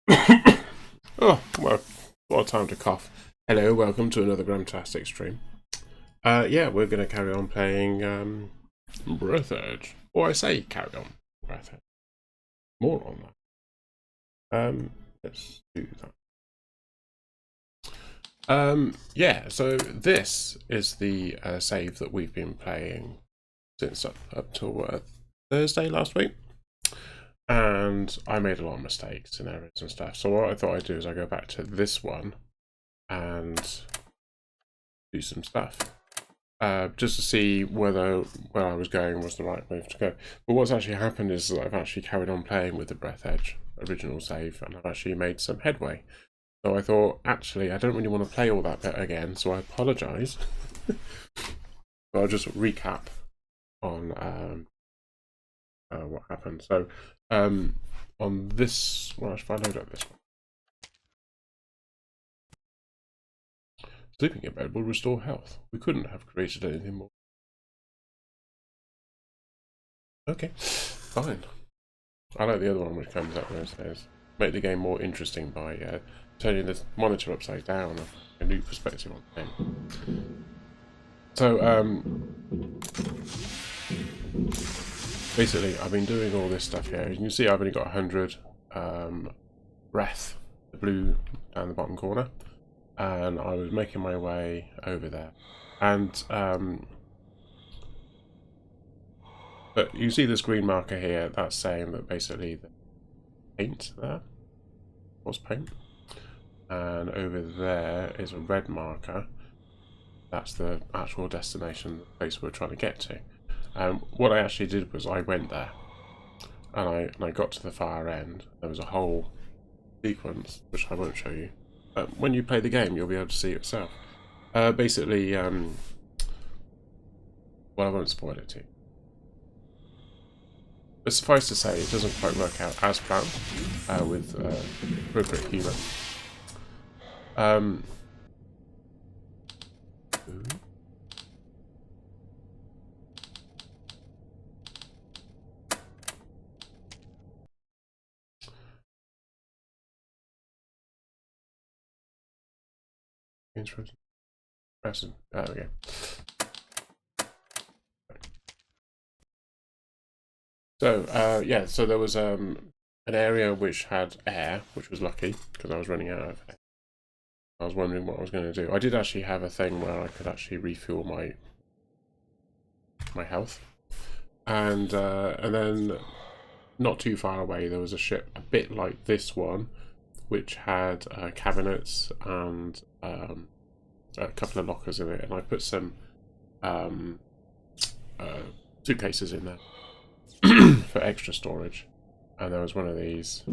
Oh, well, what a time to cough. Hello, welcome to another Grumtastic stream. Yeah, we're going to carry on playing Breathedge. Or I say carry on Breathedge. More on that. Let's do that. Yeah, so this is the save that we've been playing since up till Thursday last week. And I made a lot of mistakes and errors and stuff. So what I thought I'd do is I go back to this one and do some stuff. Just to see whether where I was going was the right move to go. But what's actually happened is that I've actually carried on playing with the Breathedge original save, and I've actually made some headway. So I thought, actually, I don't really want to play all that bit again, so I apologise. But I'll just recap on what happened. So on this, well, if I load up this one. Sleeping in bed will restore health. We couldn't have created anything more. Okay, fine. I like the other one which comes up where it says, make the game more interesting by turning the monitor upside down and a new perspective on the game. So, basically, I've been doing all this stuff here. As you can see, I've only got 100 breath, the blue down the bottom corner. And I was making my way over there. And, but you see this green marker here, that's saying that basically the paint there was paint. And over there is a red marker. That's the actual destination, the place we're trying to get to. And what I actually did was I went there. And I got to the far end. There was a whole sequence, which I won't show you. But when you play the game, you'll be able to see it yourself. Basically, well, I won't spoil it to you. But suffice to say, it doesn't quite work out as planned with appropriate humour. Interesting. There we go. So, yeah, so there was an area which had air, which was lucky, because I was running out of air. I was wondering what I was going to do. I did actually have a thing where I could actually refuel my health. And then, not too far away, there was a ship a bit like this one, which had cabinets and a couple of lockers in it, and I put some suitcases in there for extra storage. And there was one of these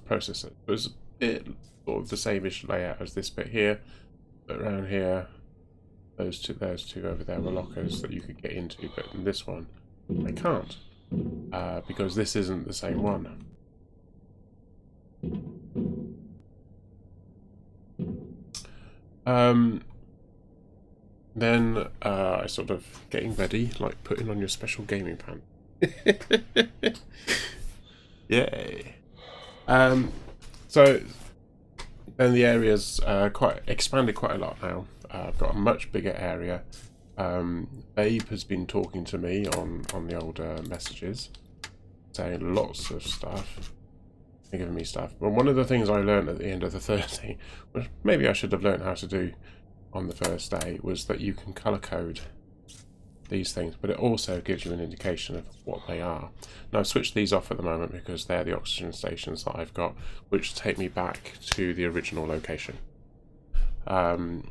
processors. It was a bit sort of the same-ish layout as this bit here, but around here, those two over there were lockers that you could get into, but in this one, I can't, because this isn't the same one. Then I sort of getting ready, like putting on your special gaming pants. Yay! So then the area's quite expanded quite a lot now. I've got a much bigger area. Babe has been talking to me on the older messages, saying lots of stuff, giving me stuff. But one of the things I learned at the end of the Thursday, which maybe I should have learned how to do on the first day, was that you can color code these things, but it also gives you an indication of what they are. Now I've switched these off at the moment because they're the oxygen stations that I've got, which take me back to the original location. So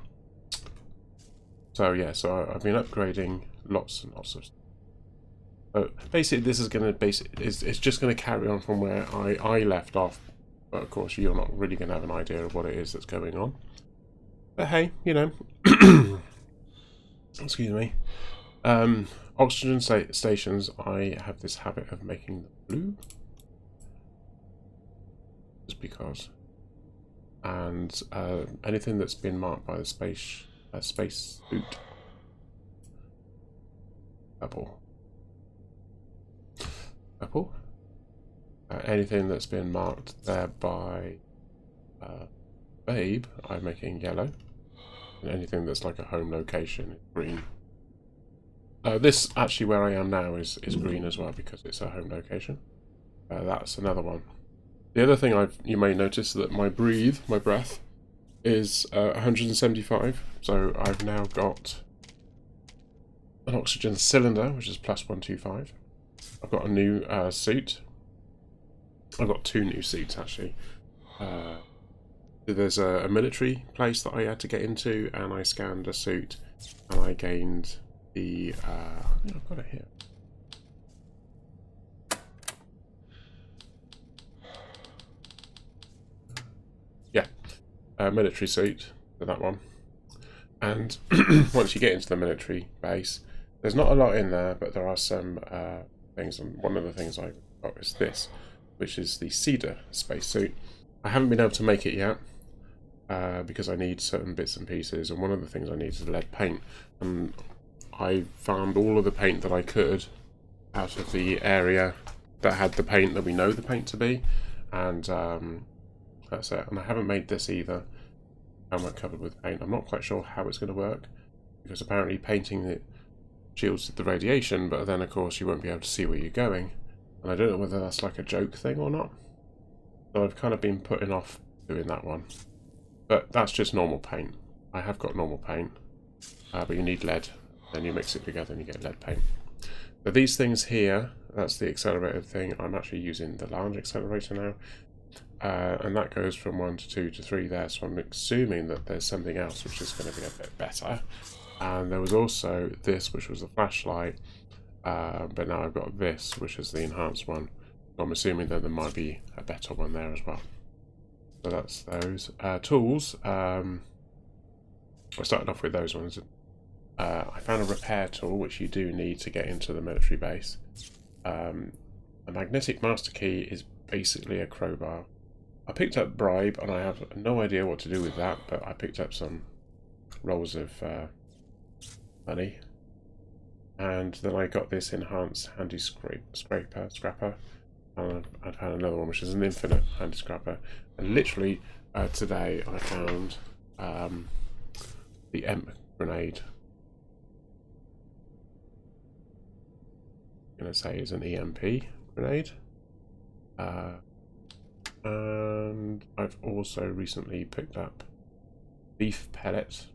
yeah, so I've been upgrading lots and lots of stuff. So basically this is going to it's just going to carry on from where I left off, but of course you're not really going to have an idea of what it is that's going on. But hey, you know, excuse me. Oxygen stations, I have this habit of making them blue. Just because. And anything that's been marked by the space suit. Purple. Anything that's been marked there by Babe, I'm making yellow. And anything that's like a home location is green. This, actually, where I am now is green as well because it's a home location. That's another one. The other thing you may notice that my breath, is 175. So I've now got an oxygen cylinder, which is plus 125. I've got a new suit. I've got 2 new suits, actually. There's a military place that I had to get into, and I scanned a suit, and I gained the... I think I've got it here. Yeah, military suit for that one. And once you get into the military base, there's not a lot in there, but there are some things, and one of the things I got is this, which is the Cedar spacesuit. I haven't been able to make it yet, because I need certain bits and pieces, and one of the things I need is lead paint. And I found all of the paint that I could out of the area that had the paint that we know the paint to be, and that's it. And I haven't made this either. I'm covered with paint. I'm not quite sure how it's going to work, because apparently painting it shields the radiation, but then of course you won't be able to see where you're going, and I don't know whether that's like a joke thing or not. So I've kind of been putting off doing that one. But that's just normal paint. I have got normal paint, but you need lead. Then you mix it together and you get lead paint. So these things here, that's the accelerator thing. I'm actually using the large accelerator now. And that goes from 1 to 2 to 3 there. So I'm assuming that there's something else which is going to be a bit better. And there was also this, which was the flashlight. But now I've got this, which is the enhanced one. So I'm assuming that there might be a better one there as well. So that's those. Tools. I started off with those ones. I found a repair tool, which you do need to get into the military base. A magnetic master key is basically a crowbar. I picked up bribe, and I have no idea what to do with that, but I picked up some rolls of money. And then I got this enhanced handy scrapper. And I found another one, which is an infinite handy scrapper. And literally today I found the EMP grenade. I'm going to say is an EMP grenade. And I've also recently picked up beef pellets,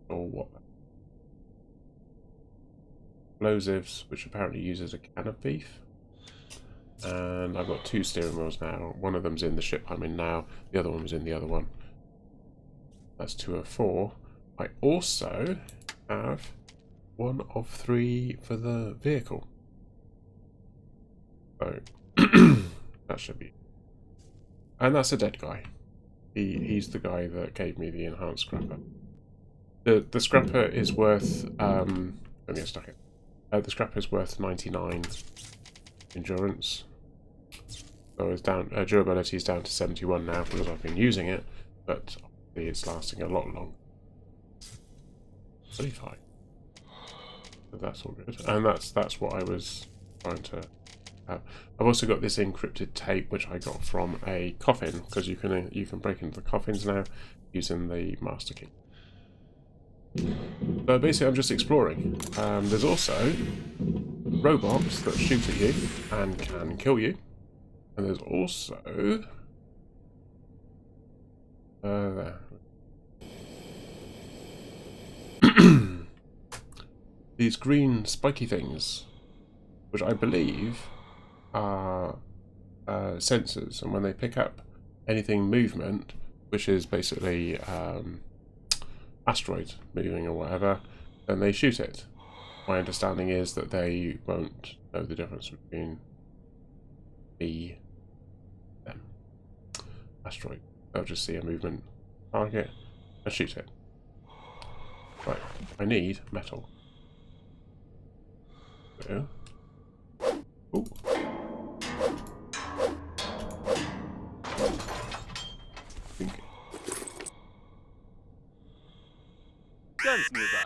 or what? Explosives, which apparently uses a can of beef. And I've got 2 steering wheels now. One of them's in the ship I'm in now. The other one was in the other one. That's 2 of 4. I also have 1 of 3 for the vehicle. So that should be. And that's a dead guy. He's the guy that gave me the enhanced scrapper. The scrapper is worth. Let me get stuck in. The scrapper is worth 99 endurance. So it's down. Durability is down to 71 now because I've been using it, but it's lasting a lot longer. 35. So that's all good, and that's what I was trying to have. I've also got this encrypted tape which I got from a coffin, because you can break into the coffins now using the master key. So basically I'm just exploring. There's also robots that shoot at you and can kill you. And there's also... there. These green spiky things, which I believe are sensors, and when they pick up anything movement, which is basically asteroid moving or whatever, then they shoot it. My understanding is that they won't know the difference between them. Asteroid. They'll just see a movement target and shoot it. Right, I need metal. So. Ooh. Guns nearby.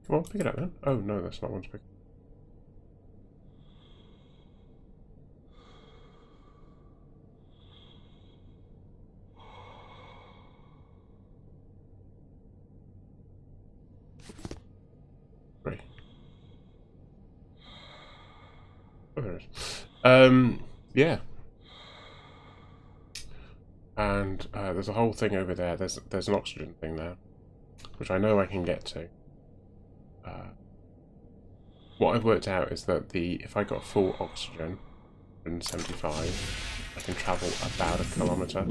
Come on, pick it up then. Oh no, that's not one to pick. 3. Oh, there it is. Yeah. And there's a whole thing over there. There's an oxygen thing there, which I know I can get to. What I've worked out is that if I got full oxygen, 175, I can travel about 1 kilometre.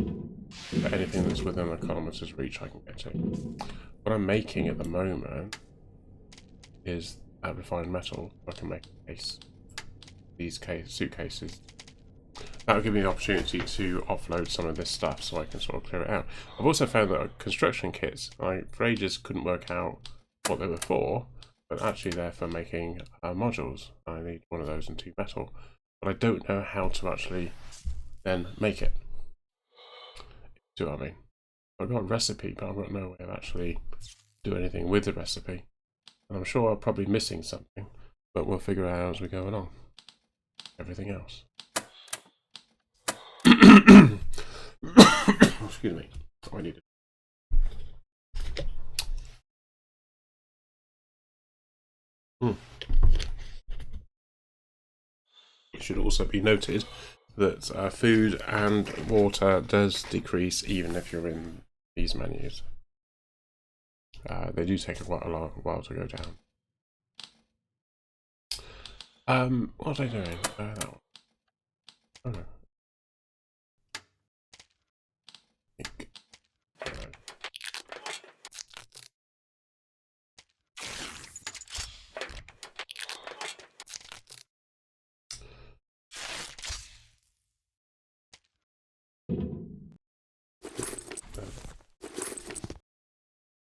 But anything that's within 1 kilometre's reach, I can get to. What I'm making at the moment is refined metal. I can make a case. These suitcases. That will give me the opportunity to offload some of this stuff so I can sort of clear it out. I've also found that construction kits, I for ages couldn't work out what they were for, but actually they're for making modules. I need one of those and 2 metal, but I don't know how to actually then make it. Do you know what I mean? I've got a recipe, but I've got no way of actually doing anything with the recipe. And I'm sure I'm probably missing something, but we'll figure it out as we go along. Everything else. Excuse me. Oh, I need it. It should also be noted that food and water does decrease even if you're in these menus. They do take quite a long while to go down. What was I doing? That one. Oh no.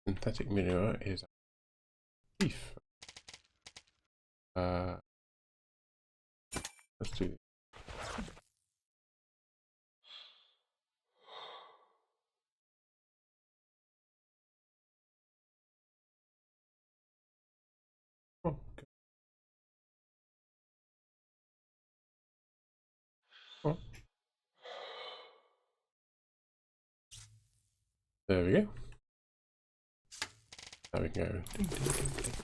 Synthetic manure is beef. Let's do this. Oh, okay. Oh. There we go. Now we can go. Ding, ding, ding, ding,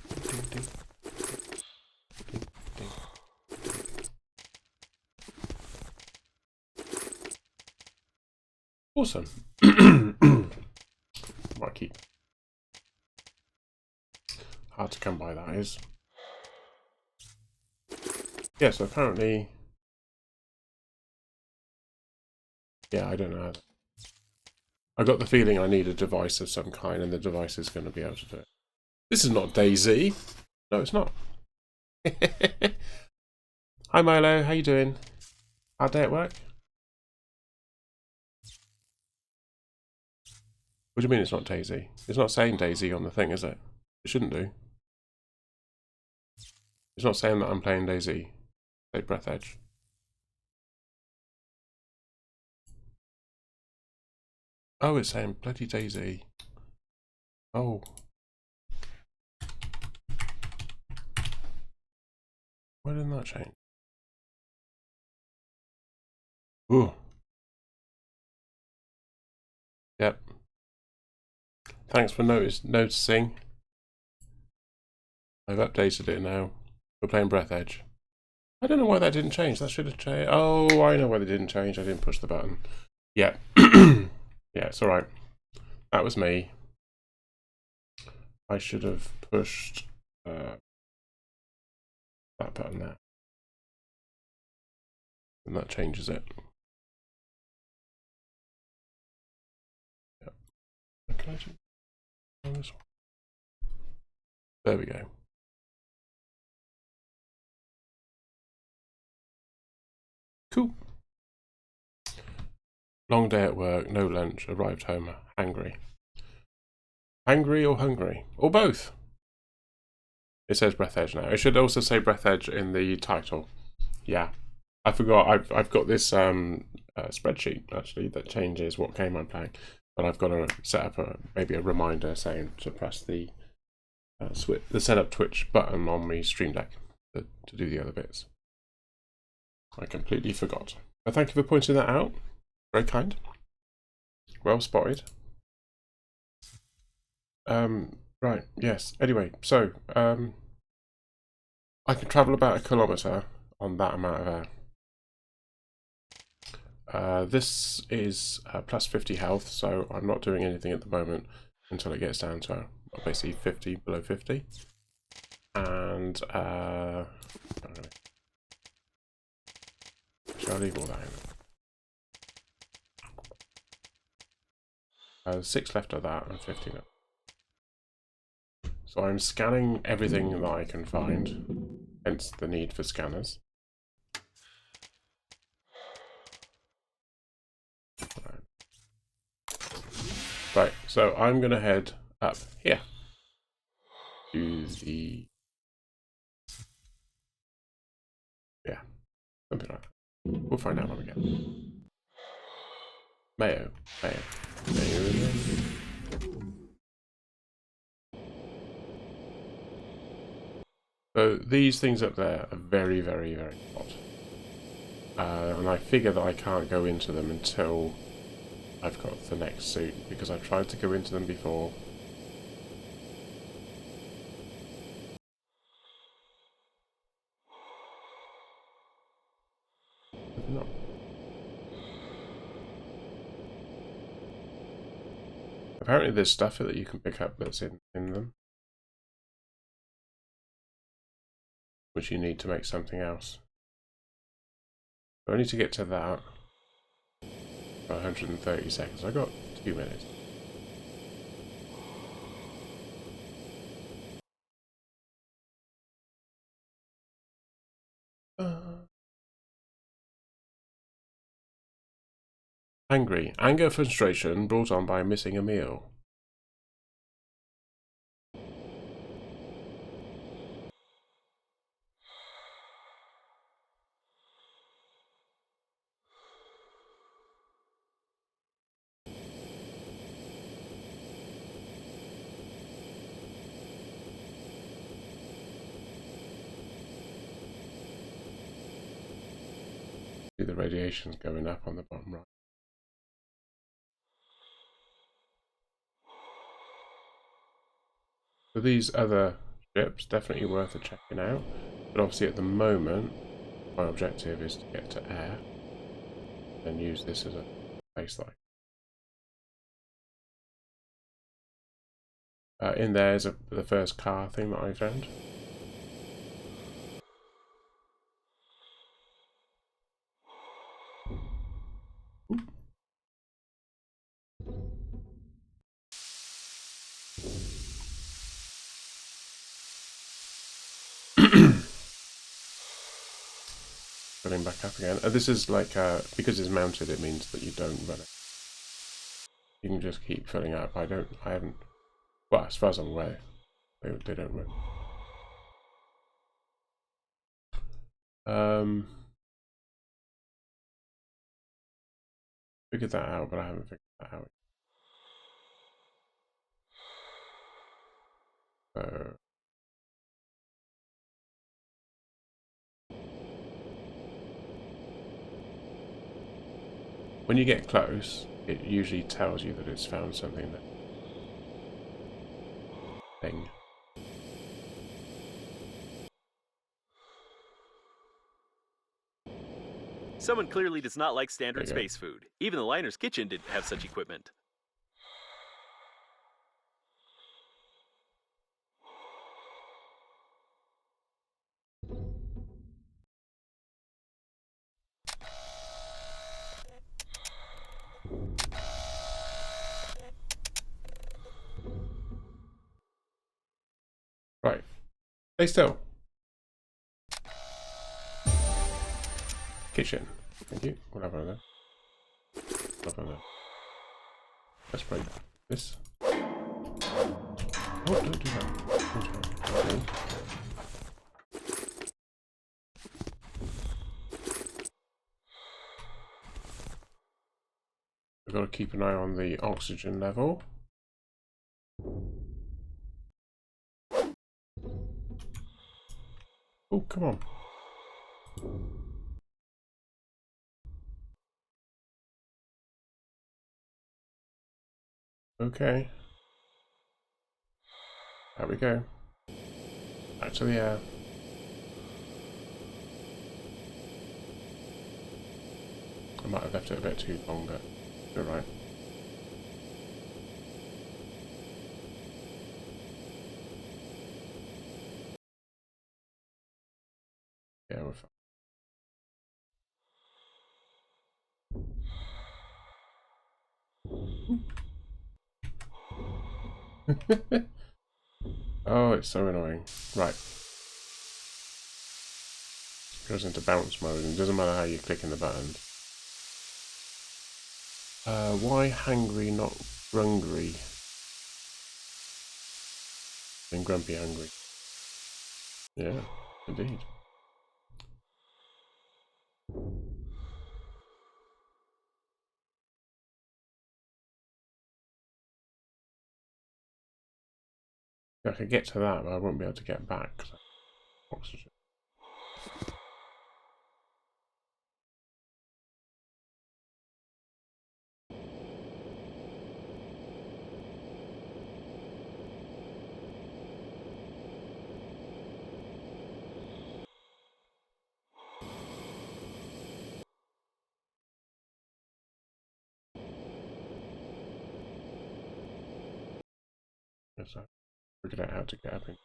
ding, ding, ding. Awesome. Might keep. Hard to come by, that is. Yeah, so apparently. Yeah, I don't know. I got the feeling I need a device of some kind, and the device is going to be able to do it. This is not DayZ. No, it's not. Hi Milo, how you doing? Hard day at work? What do you mean it's not DayZ? It's not saying DayZ on the thing, is it? It shouldn't do. It's not saying that I'm playing DayZ. Say Breathedge. Oh, it's saying bloody DayZ. Oh. Why didn't that change? Ooh. Yep. Thanks for noticing. I've updated it now. We're playing Breathedge. I don't know why that didn't change. That should have changed. Oh, I know why they didn't change. I didn't push the button. Yeah. Yeah, it's alright. That was me. I should have pushed that button there. And that changes it. Yep. Can I just on this one? There we go. Cool. Long day at work, no lunch, arrived home hangry. Hangry or hungry? Or both? It says Breathedge now. It should also say Breathedge in the title. Yeah. I forgot, I've got this spreadsheet actually that changes what game I'm playing. But I've got to set up maybe a reminder saying to press the setup Twitch button on my Stream Deck to do the other bits. I completely forgot. But thank you for pointing that out. Very kind. Well spotted. Right, yes. Anyway, so, I can travel about 1 kilometre on that amount of air. This is plus 50 health, so I'm not doing anything at the moment until it gets down to basically 50, below 50. And, shall I leave all that in? 6 left of that and 50 left. So I'm scanning everything that I can find, hence the need for scanners. Right, so I'm going to head up here to the... yeah, something like that. We'll find out when we get there. Mayo. So these things up there are very, very, very hot. And I figure that I can't go into them until I've got the next suit, because I tried to go into them before. Maybe not. Apparently there's stuff that you can pick up that's in them, which you need to make something else. I need to get to that for 130 seconds. I got 2 minutes. Angry. Anger, frustration brought on by missing a meal. See the radiation's going up on the bottom right. So these other ships, definitely worth a checking out. But obviously at the moment, my objective is to get to air and use this as a baseline. In there is the first car thing that I found. Filling back up again. This is like, because it's mounted, it means that you don't run it. You can just keep filling up. I haven't, well, as far as I'm aware, they don't run. Figured that out, but I haven't figured that out. So when you get close, it usually tells you that it's found something that thing. Someone clearly does not like standard space food. Even the liner's kitchen didn't have such equipment. Right. Stay still. Kitchen. Thank you. What have I done? What have I done? Let's break this. Oh, don't do that. Okay. We've got to keep an eye on the oxygen level. Oh, come on. Okay. There we go. Back to the air. I might have left it a bit too long, but you're right. Yeah, we're fine. Oh, it's so annoying. Right. Goes into bounce mode, and it doesn't matter how you click in the button. Why hangry, not grungry? And grumpy hungry. Yeah, indeed. I could get to that, but I won't be able to get back. So. Oxygen. Yes, I figured out how to get up in.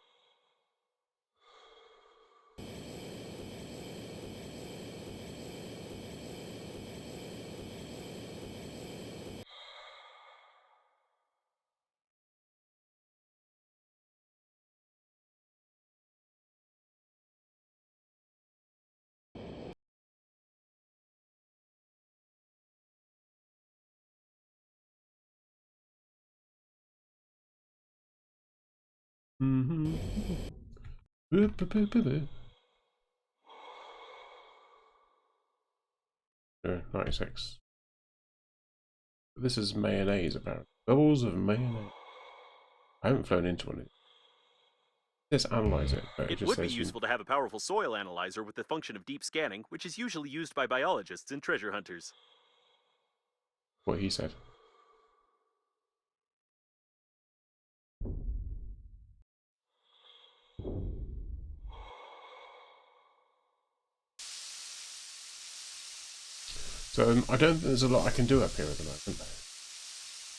Mm-hmm. 96. This is mayonnaise, apparently. Bubbles of mayonnaise. I haven't flown into one. It says analyze it, but it just would be says useful to have a powerful soil analyzer with the function of deep scanning, which is usually used by biologists and treasure hunters. What he said. So I don't think there's a lot I can do up here at the moment.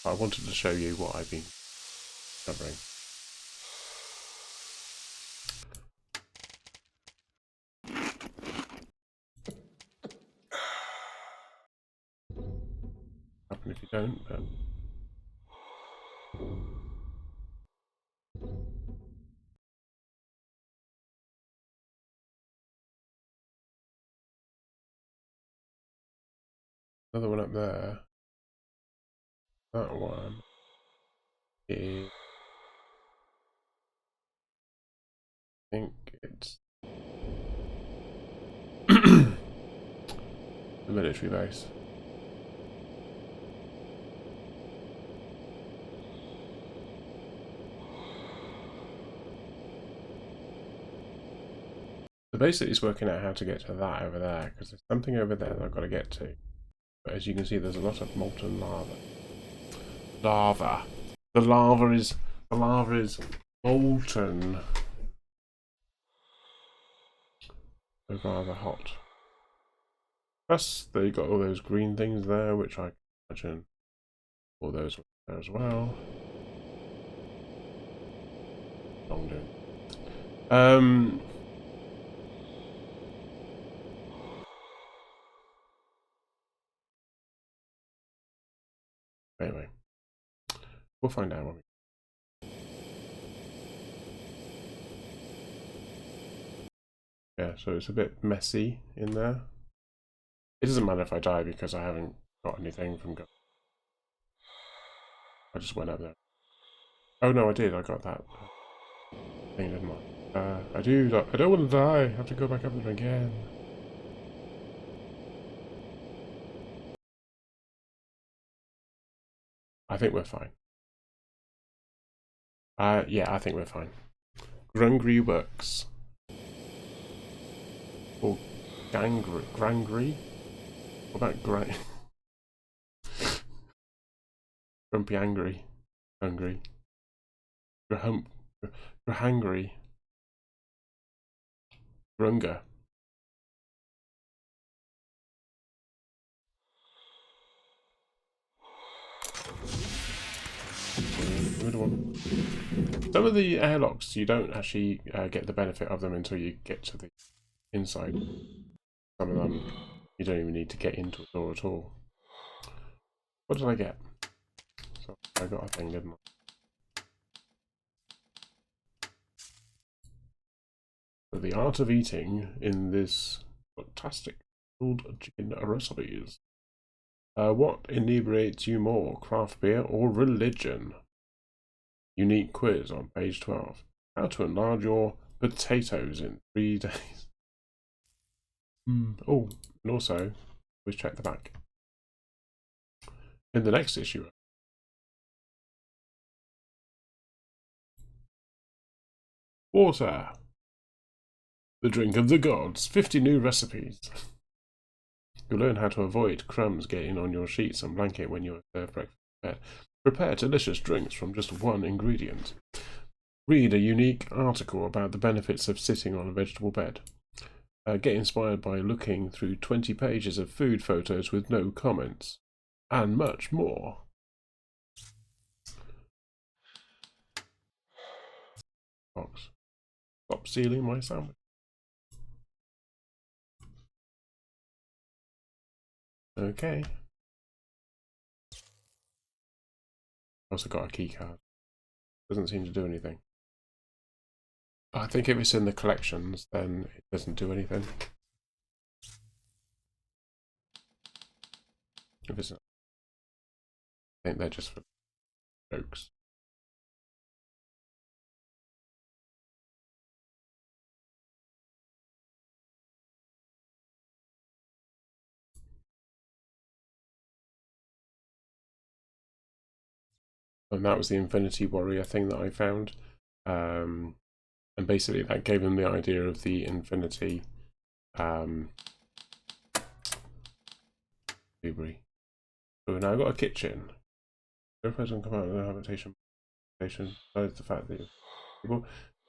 I wanted to show you what I've been covering. Happen if you don't, but another one up there. That one is, I think it's the military base. So basically it's working out how to get to that over there, because there's something over there that I've got to get to. But as you can see, there's a lot of molten lava. The lava is molten. So rather hot. Plus, they got all those green things there, which I imagine all those there as well. Long doing. Anyway, we'll find out when we. Yeah, so it's a bit messy in there. It doesn't matter if I die because I haven't got anything from go. I just went up there. Oh no, I did. I got that thing, didn't I? I don't want to die. I have to go back up there again. I think we're fine. Yeah, I think we're fine. Grungry works. Or Grangry? What about Grumpy angry? Hungry. You're hungry. Grunga. Some of the airlocks, you don't actually get the benefit of them until you get to the inside. Some of them, you don't even need to get into a door at all. What did I get? So I got a thing, didn't I? So the art of eating in this fantastic old chicken recipes. What inebriates you more, craft beer or religion? Unique quiz on page 12. How to enlarge your potatoes in 3 days. Oh, and also, let's check the back. In the next issue, water. The drink of the gods. 50 new recipes. You'll learn how to avoid crumbs getting on your sheets and blanket when you serve breakfast in bed. Prepare delicious drinks from just one ingredient. Read a unique article about the benefits of sitting on a vegetable bed. Get inspired by looking through 20 pages of food photos with no comments. And much more. Box. Stop stealing my sandwich. Okay. Also got a key card. Doesn't seem to do anything. I think if it's in the collections, then it doesn't do anything. If it's not, I think they're just for jokes. And that was the Infinity Warrior thing that I found. And basically that gave them the idea of the Infinity library. So we've now got a kitchen. Your present come out of the habitation besides the fact that people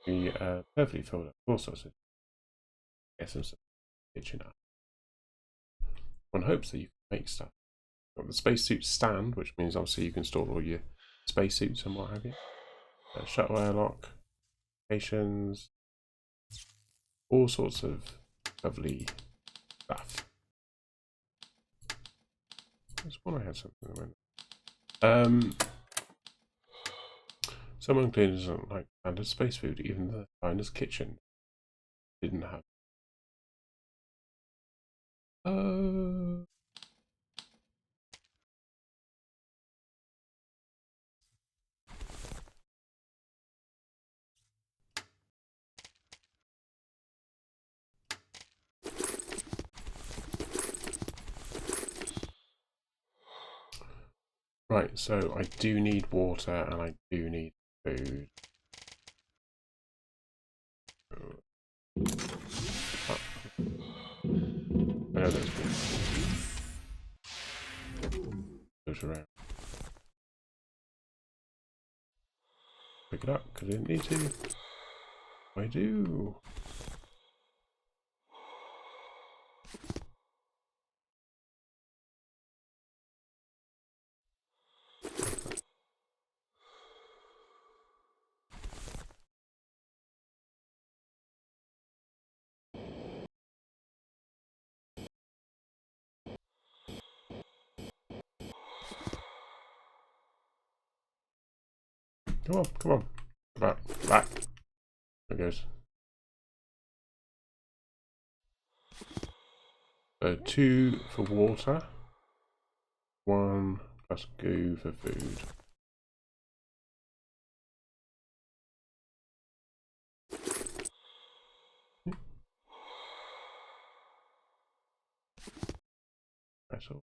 be perfectly filled up with all sorts of get some kitchen out. One hopes that you can make stuff. Got the spacesuit stand, which means obviously you can store all your spacesuits and what have you. Shuttle airlock, stations, all sorts of lovely stuff. I just want I had something in the window. Someone clearly doesn't like standard space food, even the finest kitchen didn't have. Right, so I do need water and I do need food. Oh. I know there's goes around. Pick it up because I didn't need to. I do. Come on, come on. Back. There it goes. So 2 for water. 1 plus goo for food. That's all.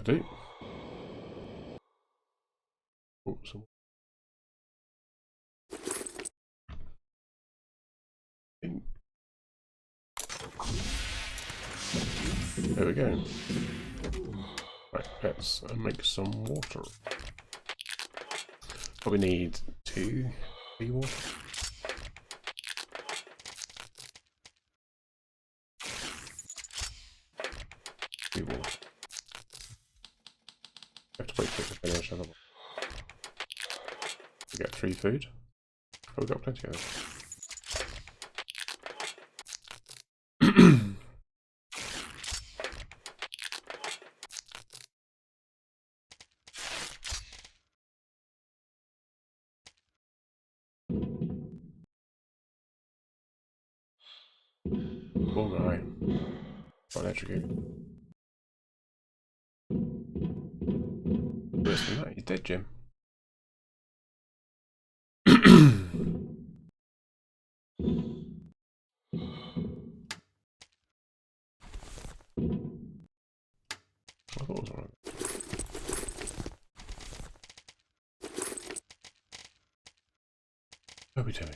That'll do. Awesome. There we go. Right, let's make some water. Probably need 2 water. Water. Have to wait for it to finish, otherwise. We get 3 food. Oh, we've got plenty of them. Poor guy. Got electrocuted. Worse than that, he's dead, Jim. I thought it was alright. What are we doing?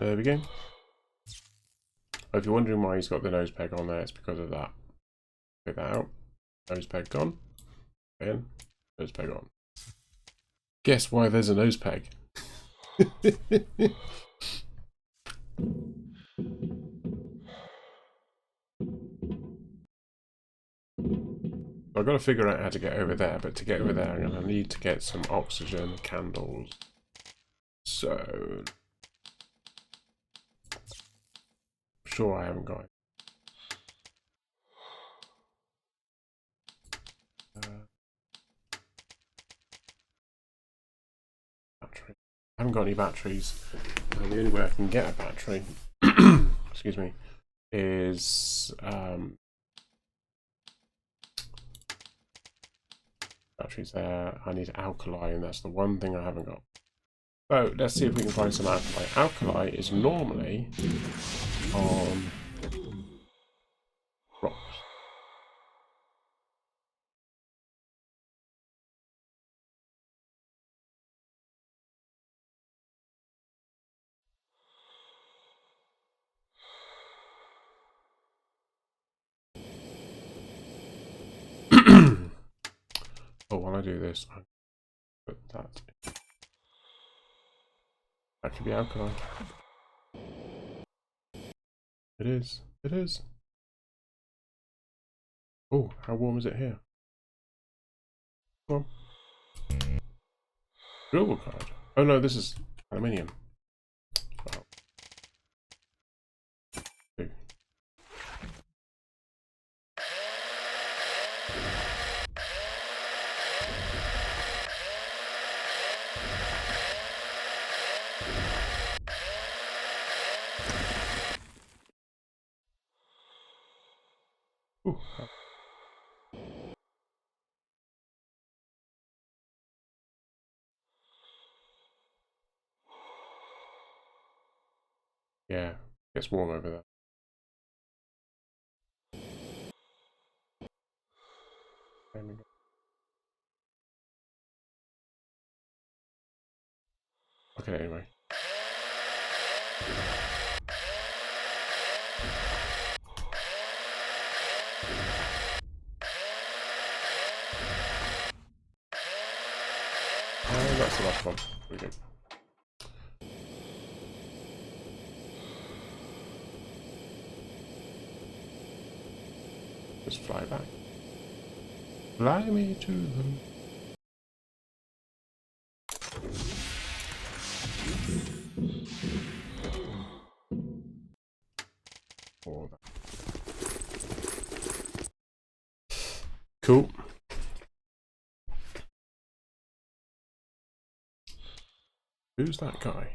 There we go. If you're wondering why he's got the nose peg on there, it's because of that. Take that out. Nose peg gone. In. Nose peg on. Guess why there's a nose peg? I've got to figure out how to get over there, but to get over there I'm going to need to get some oxygen candles. So... sure I haven't got it. Battery. I haven't got any batteries. And the only way I can get a battery, excuse me, is batteries there. I need alkali, and that's the one thing I haven't got. So let's see if we can find some alkali. Alkali is normally on rocks. Oh, while I do this, I put that in. That could be alkali. It is. It is. Oh, how warm is it here? Come on. Global card. Oh no, this is aluminium. Wow. Two. Ooh. Yeah, gets warm over there. Okay, anyway. That's the last one. Here we go. Just fly back. Fly me to them. Oh, cool. Who's that guy?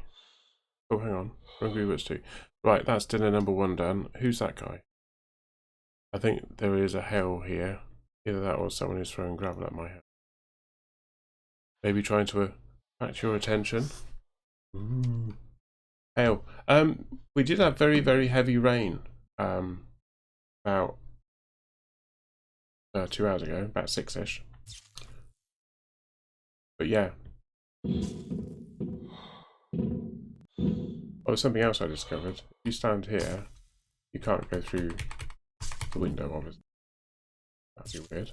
Oh, hang on. Hungry Woods 2. Right, that's dinner number 1 done. Who's that guy? I think there is a hell here. Either that or someone who's throwing gravel at my head. Maybe trying to attract your attention. Ooh. Hail. We did have very, very heavy rain about 2 hours ago, about 6-ish. But yeah. Oh, something else I discovered. If you stand here, you can't go through the window, obviously. That'd be weird.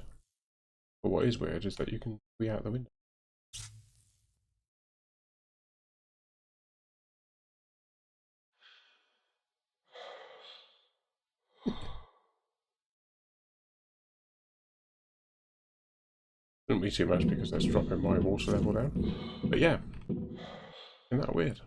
But what is weird is that you can be out the window. Shouldn't be too much because that's dropping my water level down. But yeah, isn't that weird?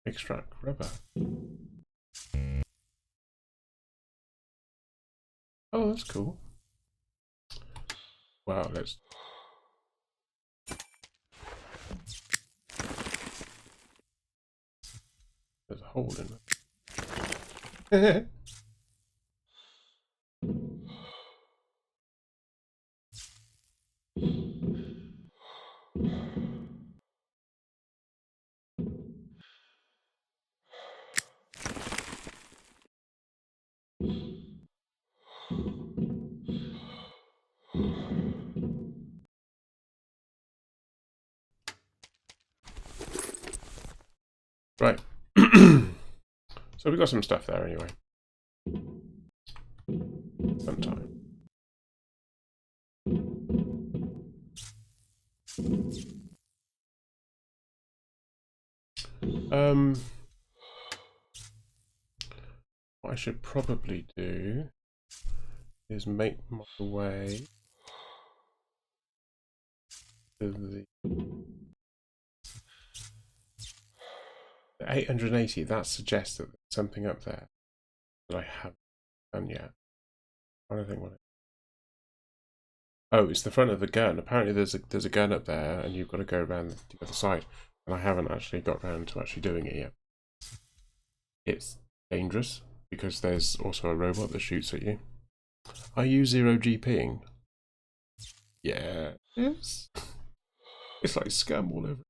Extract rubber. Oh, that's cool. Wow, let's... There's a hole in it. Right. So we've got some stuff there anyway. Sometime. What I should probably do is make my way to the 880. That suggests that there's something up there that I haven't done yet. I don't think what it... Oh, it's the front of the gun. Apparently there's a gun up there and you've got to go around the other side. And I haven't actually got around to actually doing it yet. It's dangerous because there's also a robot that shoots at you. Are you 0GPing? Yeah. Yes. It's like scum all over.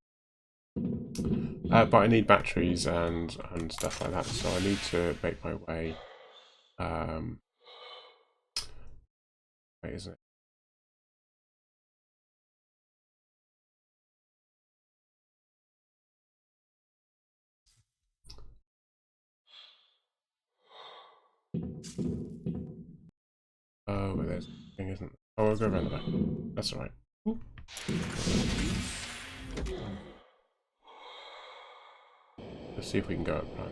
But I need batteries and stuff like that, so I need to make my way. Wait, isn't it? Oh, but there's a thing, isn't it? Oh, I'll go around the back. That's alright. Let's see if we can go up right.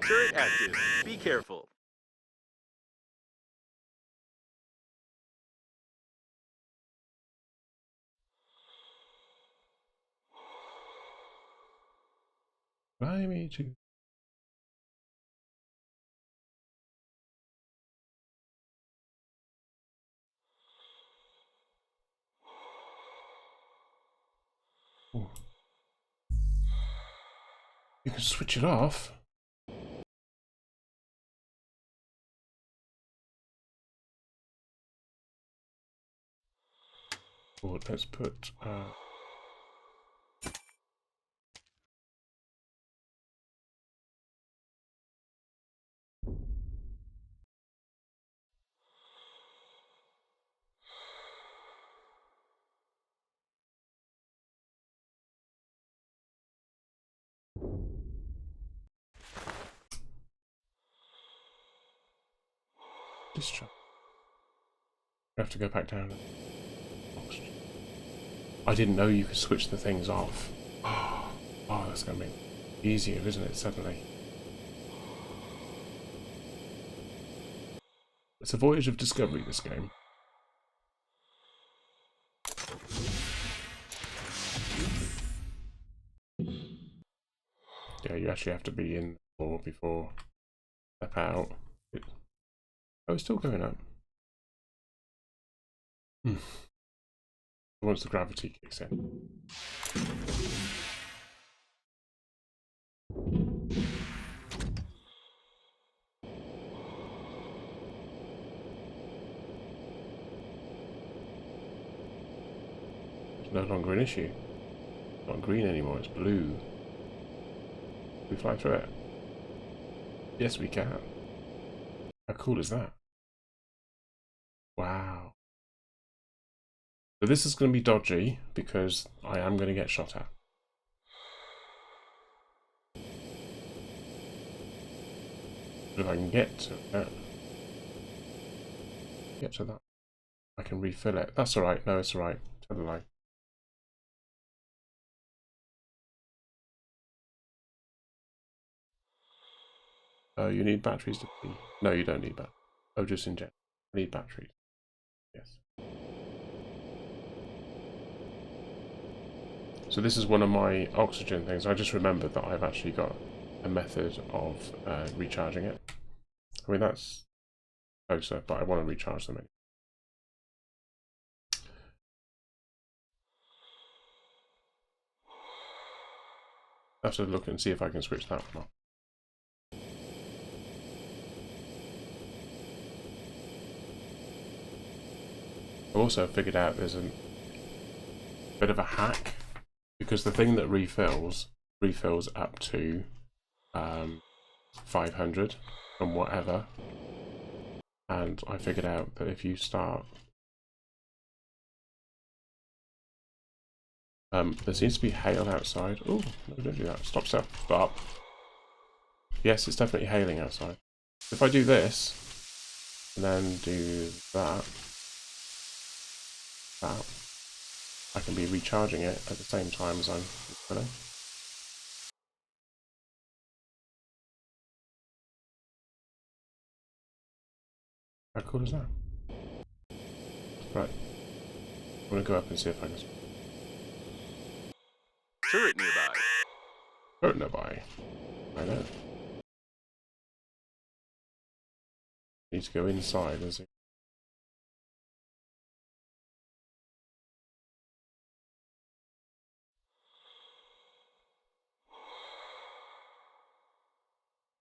Turret active. Be careful. Fly me to... Ooh. You can switch it off. Or let's put... discharge. We have to go back down. Oxygen. I didn't know you could switch the things off. Oh, that's going to make it easier, isn't it, suddenly? It's a voyage of discovery, this game. Yeah, you actually have to be in the door before step out. Oh, it's still going up. Once the gravity kicks in. It's no longer an issue. It's not green anymore, it's blue. Can we fly through it? Yes, we can. How cool is that? Wow. So this is going to be dodgy because I am going to get shot at. But if I can get to that, I can refill it. That's alright. No, it's alright. Tell the lie. Oh, you need batteries to be. No, you don't need batteries. Oh, just inject. I need batteries. Yes. So this is one of my oxygen things. I just remembered that I've actually got a method of recharging it. I mean, that's closer, but I want to recharge them anyway. I have to look and see if I can switch that one off. I also figured out there's a bit of a hack, because the thing that refills up to 500 from whatever, and I figured out that if you start there seems to be hail outside. Oh, no, don't do that. Stop, stop. Yes, it's definitely hailing outside. If I do this and then do that, I can be recharging it at the same time as I'm refilling. How cool is that? Right. I'm going to go up and see if I can... Turret nearby. Turret nearby. I know. Need to go inside and see.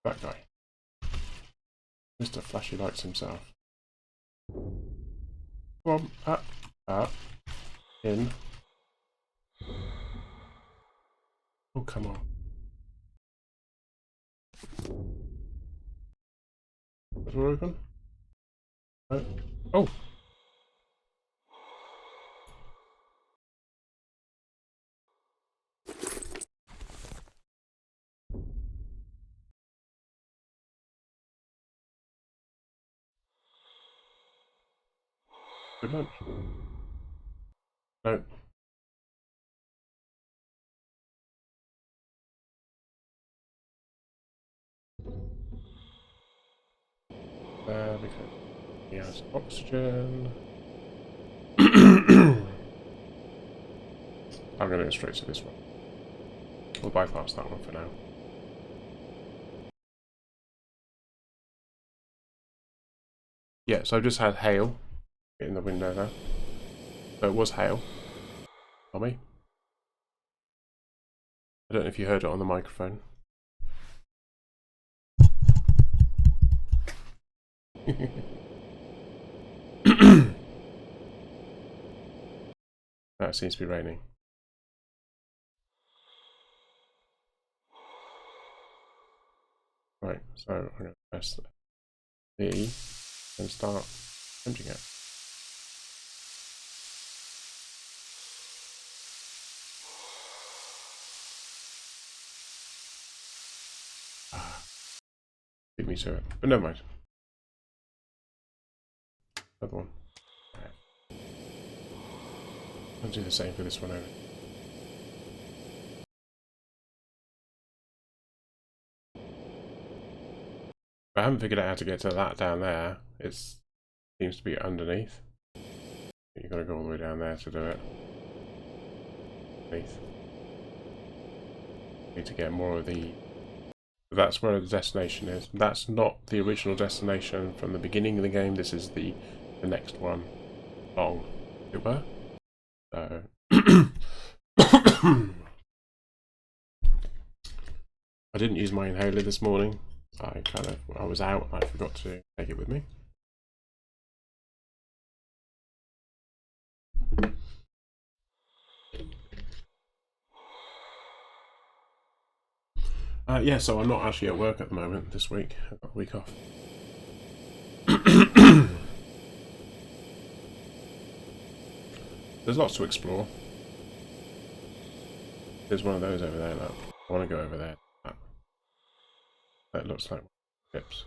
That guy. Mr. Flashy Lights himself. Come on, up, in. Oh, come on. The door open? No. Oh! Good lunch. No. There we go. He has oxygen. I'm going to go straight to this one. We'll bypass that one for now. Yeah, so I've just had hail in the window now. So it was hail. Tommy. I don't know if you heard it on the microphone. That seems to be raining. Right, so I'm going to press B and start emptying it. Beat me to it, but never mind. Another one. Right. I'll do the same for this one over. I haven't figured out how to get to that down there. It seems to be underneath. You've got to go all the way down there to do it. Underneath. Need to get more of the... That's where the destination is. That's not the original destination from the beginning of the game. This is the next one along, as it were. So... I didn't use my inhaler this morning. I was out and I forgot to take it with me. Yeah, so I'm not actually at work at the moment this week. I've got a week off. There's lots to explore. There's one of those over there. Look. I want to go over there. That looks like chips.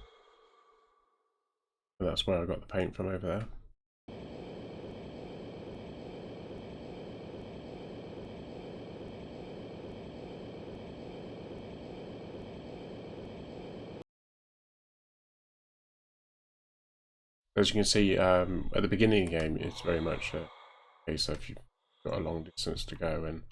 And that's where I got the paint from over there. As you can see, at the beginning of the game, it's very much a case of you've got a long distance to go, and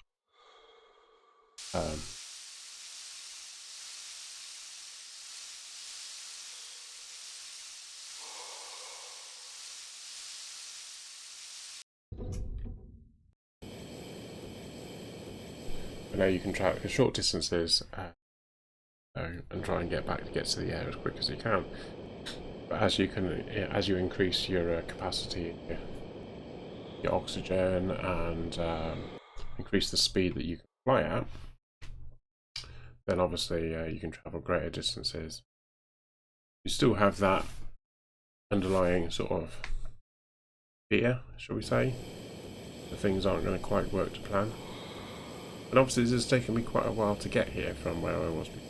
but now you can travel short distances and try and get to the air as quick as you can. But as you increase your capacity, your oxygen, and increase the speed that you can fly at, then obviously you can travel greater distances. You still have that underlying sort of fear, shall we say, that things aren't going to quite work to plan. And obviously this has taken me quite a while to get here from where I was before.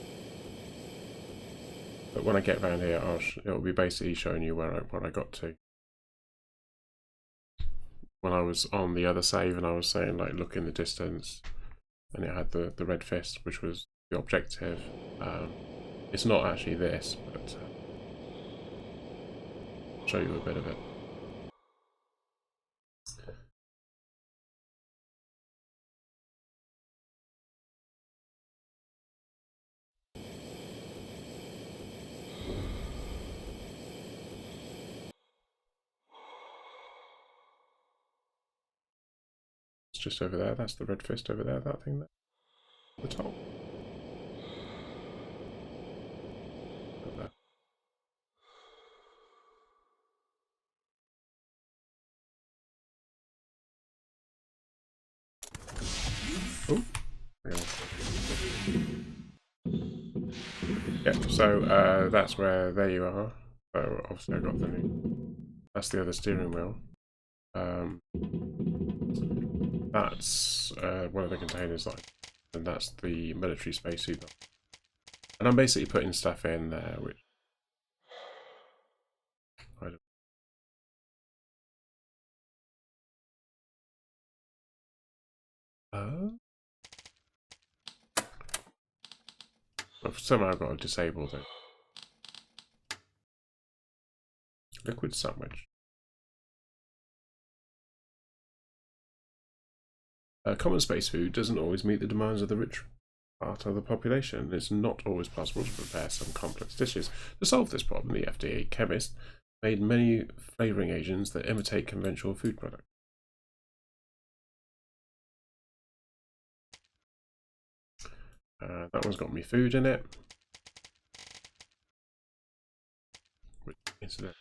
But when I get around here, it'll be basically showing you what I got to. When I was on the other save and I was saying, like, look in the distance, and it had the red fist, which was the objective. It's not actually this, but I'll show you a bit of it. It's just over there. That's the red fist over there, that thing there. At the top. Over there. Oh. Yeah, so that's where, there you are. So obviously I got the new, that's the other steering wheel. That's one of the containers, and that's the military spacesuit. And I'm basically putting stuff in there, which I don't. But somehow I've got to disable the liquid sandwich. Common space food doesn't always meet the demands of the rich part of the population. It's not always possible to prepare some complex dishes. To solve this problem, the FDA chemist made many flavouring agents that imitate conventional food products. That one's got me food in it. Which incident.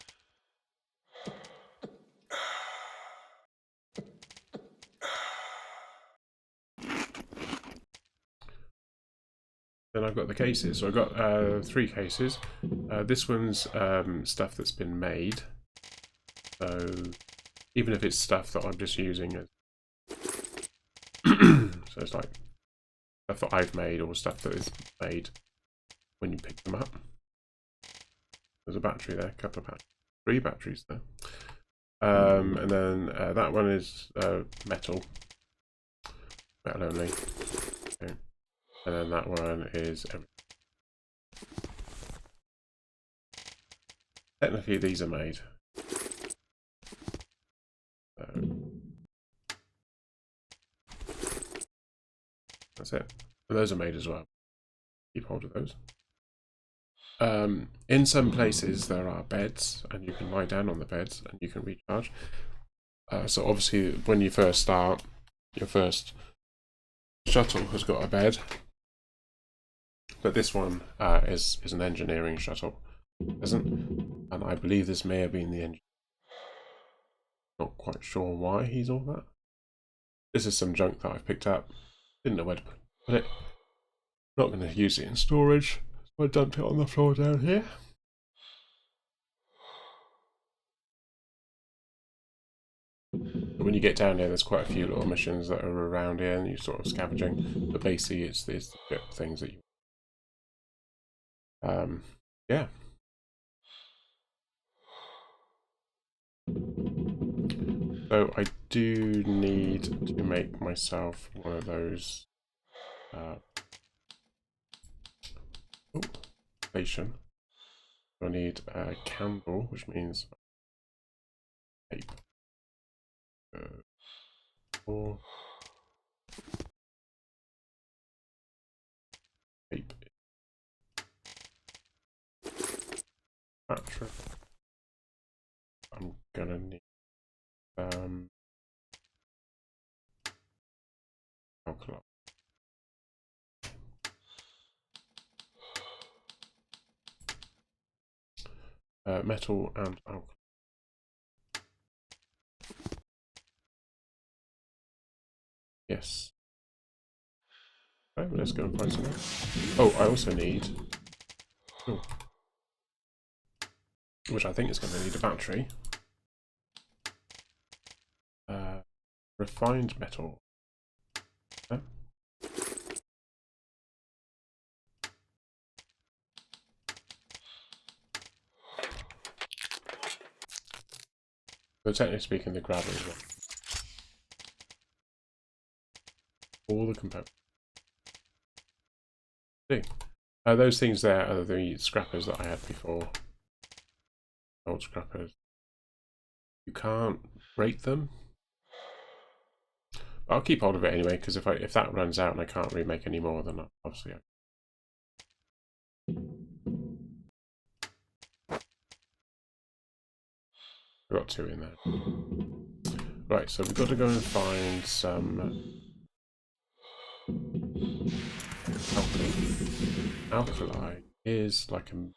Then I've got the cases. So I've got 3 cases. This one's stuff that's been made. So even if it's stuff that I'm just using as so it's like stuff that I've made or stuff that is made when you pick them up. There's a battery there, a couple of batteries, 3 batteries there. And then that one is metal only. Okay. And then that one is everything. Technically these are made. That's it. And those are made as well. Keep hold of those. In some places there are beds, and you can lie down on the beds and you can recharge. So obviously when you first start, your first shuttle has got a bed, but this one is an engineering shuttle. It isn't, and I believe this may have been the engine. Not quite sure why he's all that. This is some junk that I've picked up. Didn't know where to put it. Not going to use it in storage, so I dumped it on the floor down here. When you get down here, there's quite a few little missions that are around here, and you're sort of scavenging. But basically, it's the things that you. Yeah. So I do need to make myself one of those. Station. I need a candle, which means tape. Or tape. Battery. I'm gonna need alkali. Metal and alkali. Yes. Okay, let's go and find something. Oh, I also need, which I think is going to need a battery. Refined metal. Okay. So technically speaking, the grabber is all the components. See, those things there are the scrappers that I had before. Old scrappers. You can't break them. But I'll keep hold of it anyway, because if that runs out and I can't really make any more, then obviously we've got 2 in there. Right, so we've got to go and find some alkali. Alkali is like a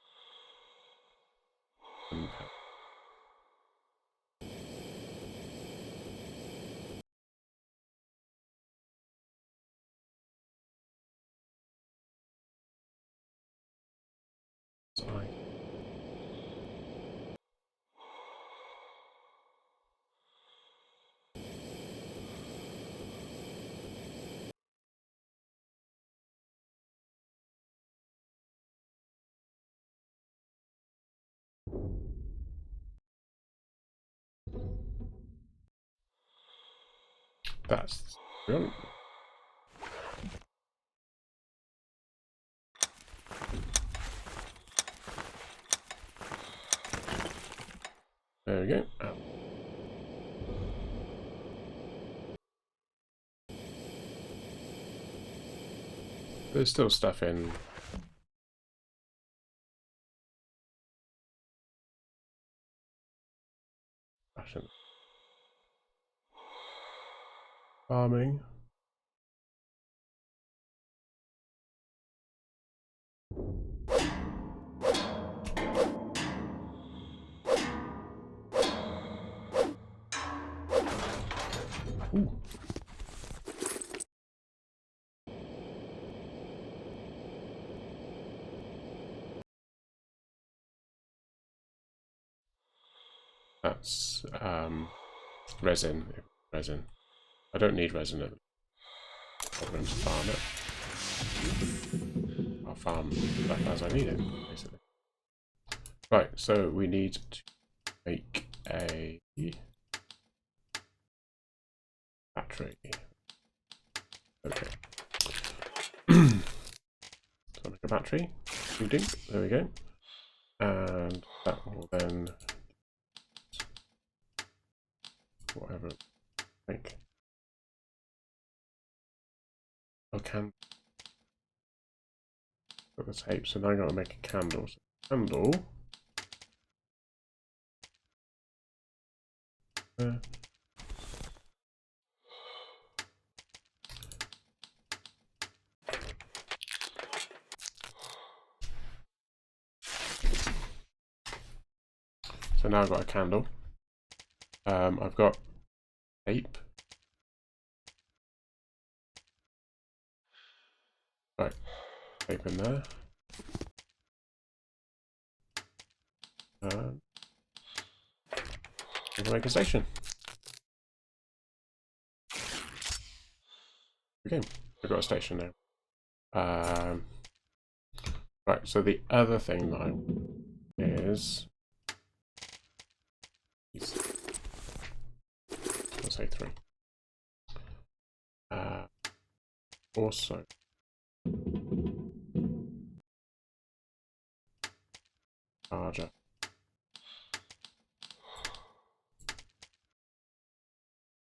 that's brilliant. There we go. Oh. There's still stuff in. Fashion. Farming. Ooh. That's resin. Resin. I don't need resin. I'm going to farm it. I'll farm stuff as I need it, basically. Right, so we need to make a battery. Okay. So make a battery. Ding. There we go. And that will then whatever I think. Okay. Got the tape, so now I gotta make a candle. So candle. So now I've got a candle. I've got tape. Right. Tape in there. And we can make a station. Okay, we've got a station now. Right, so the other thing that I is let's say 3. Also, charger.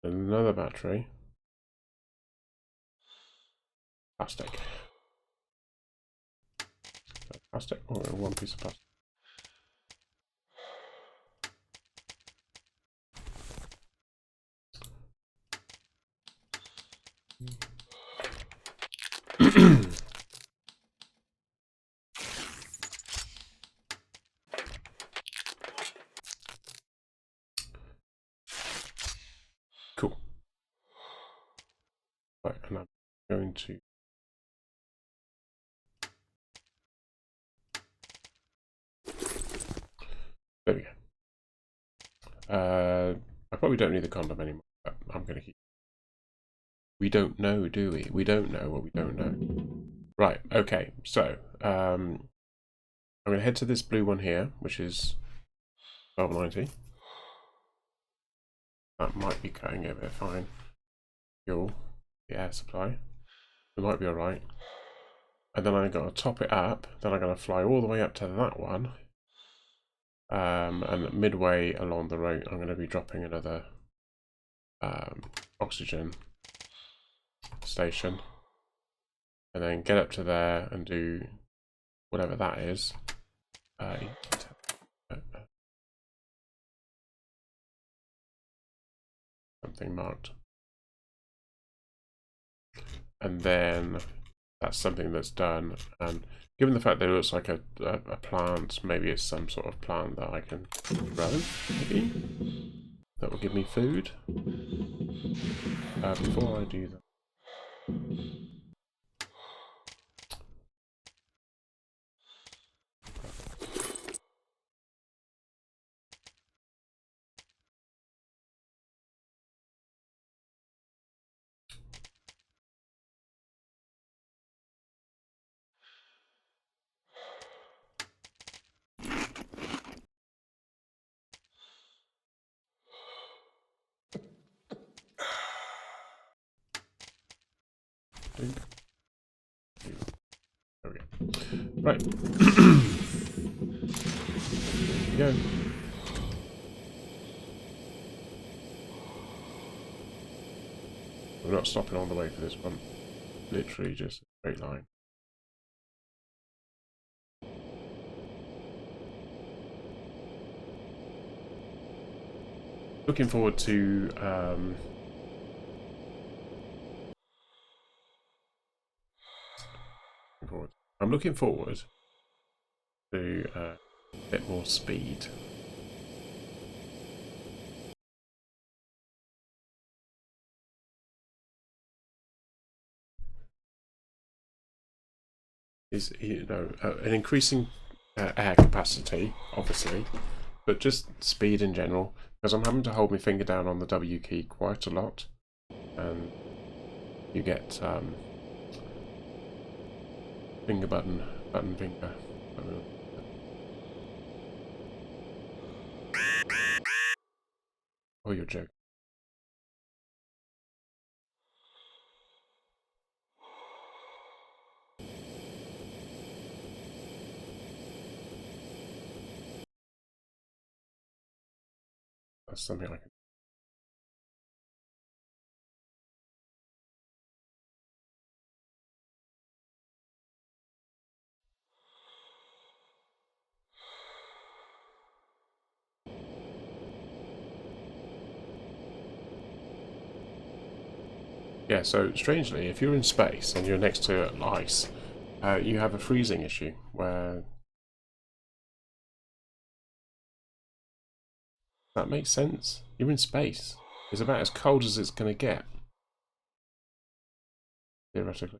Another battery. Plastic. Plastic or one piece of plastic. Cool. Right, and I'm going to there we go. I probably don't need the condom anymore, but I'm going to keep. We don't know, do we? We don't know what we don't know. Right, okay, so I'm going to head to this blue one here, which is 1290. That might be cutting it a bit fine. Fuel, the air supply. It might be alright. And then I'm going to top it up. Then I'm going to fly all the way up to that one. And midway along the route, I'm going to be dropping another oxygen station. And then get up to there and do whatever that is. Something marked. And then that's something that's done. And given the fact that it looks like a plant, maybe it's some sort of plant that I can grow, maybe? That will give me food. Before I do that. There we go. Right. Here we go. We're not stopping all the way for this one. Literally just a straight line. Looking forward to I'm looking forward to a bit more speed. Is, you know, an increasing air capacity, obviously, but just speed in general, because I'm having to hold my finger down on the W key quite a lot, and you get finger button finger. Oh, you're joking. That's something I can. Yeah, so strangely, if you're in space and you're next to ice, you have a freezing issue where that makes sense. You're in space. It's about as cold as it's going to get, theoretically.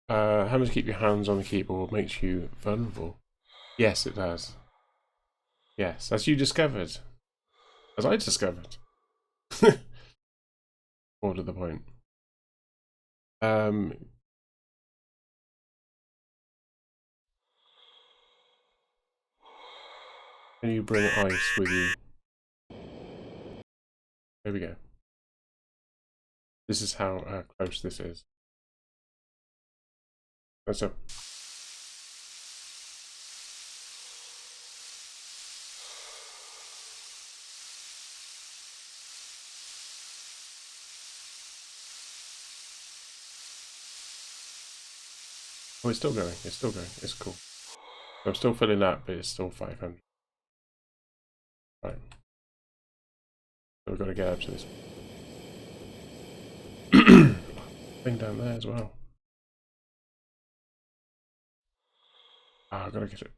Having to keep your hands on the keyboard makes you vulnerable. Yes, it does. Yes, as you discovered. As I discovered. More to the point. Can you bring ice with you? There we go. This is how close this is. That's up. Oh, it's still going. It's still going. It's cool. I'm still filling up, but it's still 500. Right. So we've got to get up to this thing down there as well. Ah, I've got to get it.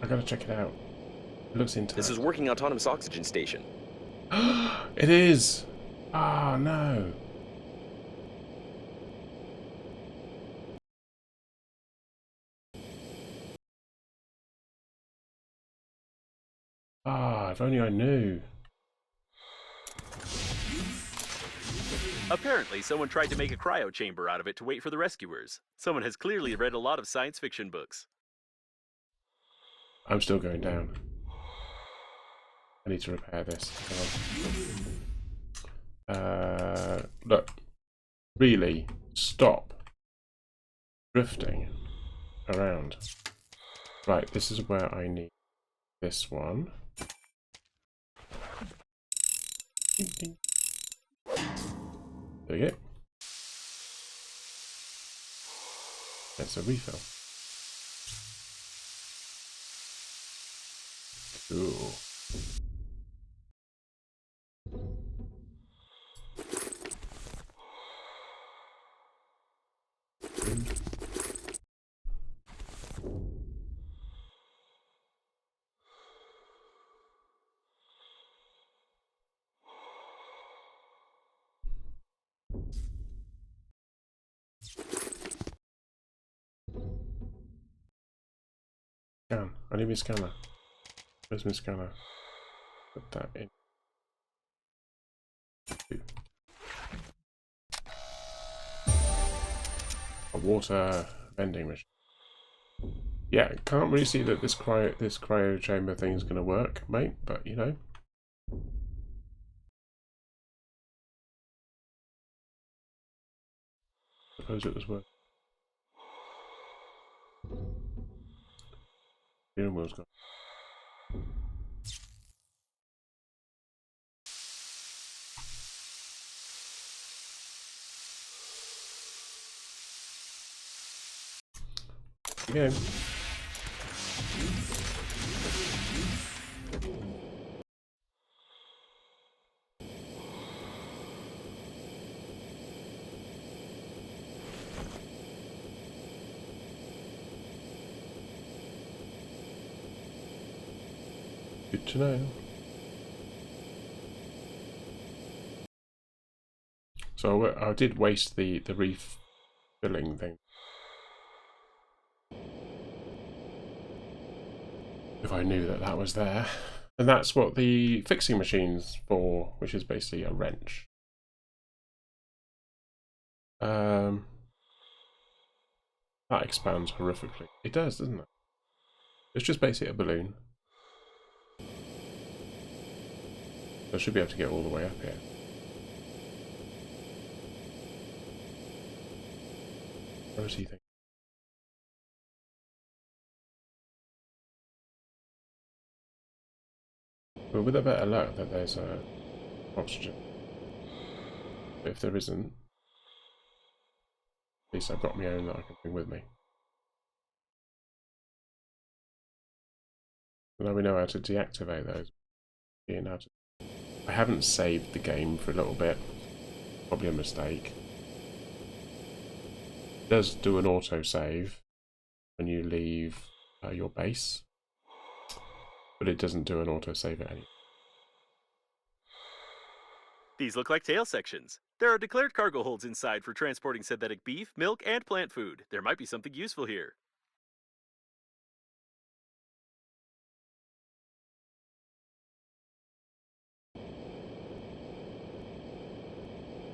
I've got to check it out. It looks intact. This is working autonomous oxygen station. It is! Ah, no. Ah, if only I knew. Apparently, someone tried to make a cryo chamber out of it to wait for the rescuers. Someone has clearly read a lot of science fiction books. I'm still going down. I need to repair this. Look. Really, stop drifting around. Right, this is where I need this one. There we go. That's a refill. Cool. Scan. I need my scanner. Where's my scanner? Put that in. A water vending machine. Yeah, can't really see that this cryo chamber thing is going to work, mate. But you know. Suppose it was working. Steering wheel's gone. Again. Good to know. So I did waste the refilling thing. If I knew that that was there. And that's what the fixing machine's for, which is basically a wrench. That expands horrifically. It does, doesn't it? It's just basically a balloon. I should be able to get all the way up here. Where is he thinking? But with a better luck that there's oxygen. But if there isn't, at least I've got my own that I can bring with me. So now we know how to deactivate those. I haven't saved the game for a little bit. Probably a mistake. It does do an auto-save when you leave your base. But it doesn't do an auto-save at any. These look like tail sections. There are declared cargo holds inside for transporting synthetic beef, milk, and plant food. There might be something useful here.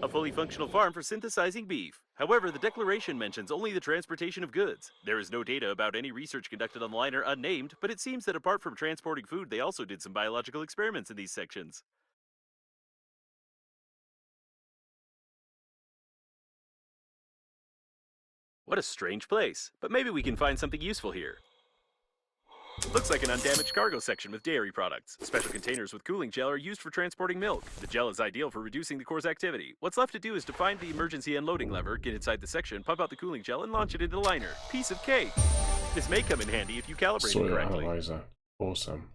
A fully functional farm for synthesizing beef. However, the declaration mentions only the transportation of goods. There is no data about any research conducted on the liner unnamed, but it seems that apart from transporting food, they also did some biological experiments in these sections. What a strange place, but maybe we can find something useful here. Looks like an undamaged cargo section with dairy products. Special containers with cooling gel are used for transporting milk. The gel is ideal for reducing the core's activity. What's left to do is to find the emergency unloading lever, get inside the section, pump out the cooling gel, and launch it into the liner. Piece of cake! This may come in handy if you calibrate it Soil correctly. analyzer. Awesome.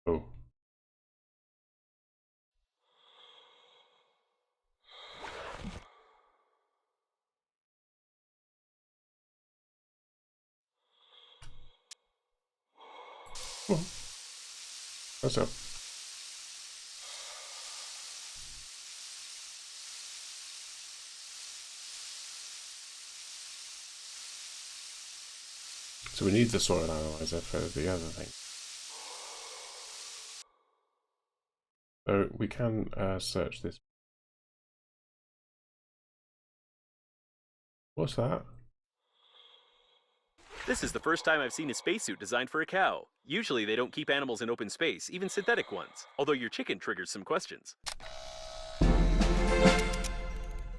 Oh. What's up? So we need the soil analyzer for the other thing. So we can search this. What's that? This is the first time I've seen a spacesuit designed for a cow. Usually they don't keep animals in open space, even synthetic ones. Although your chicken triggers some questions.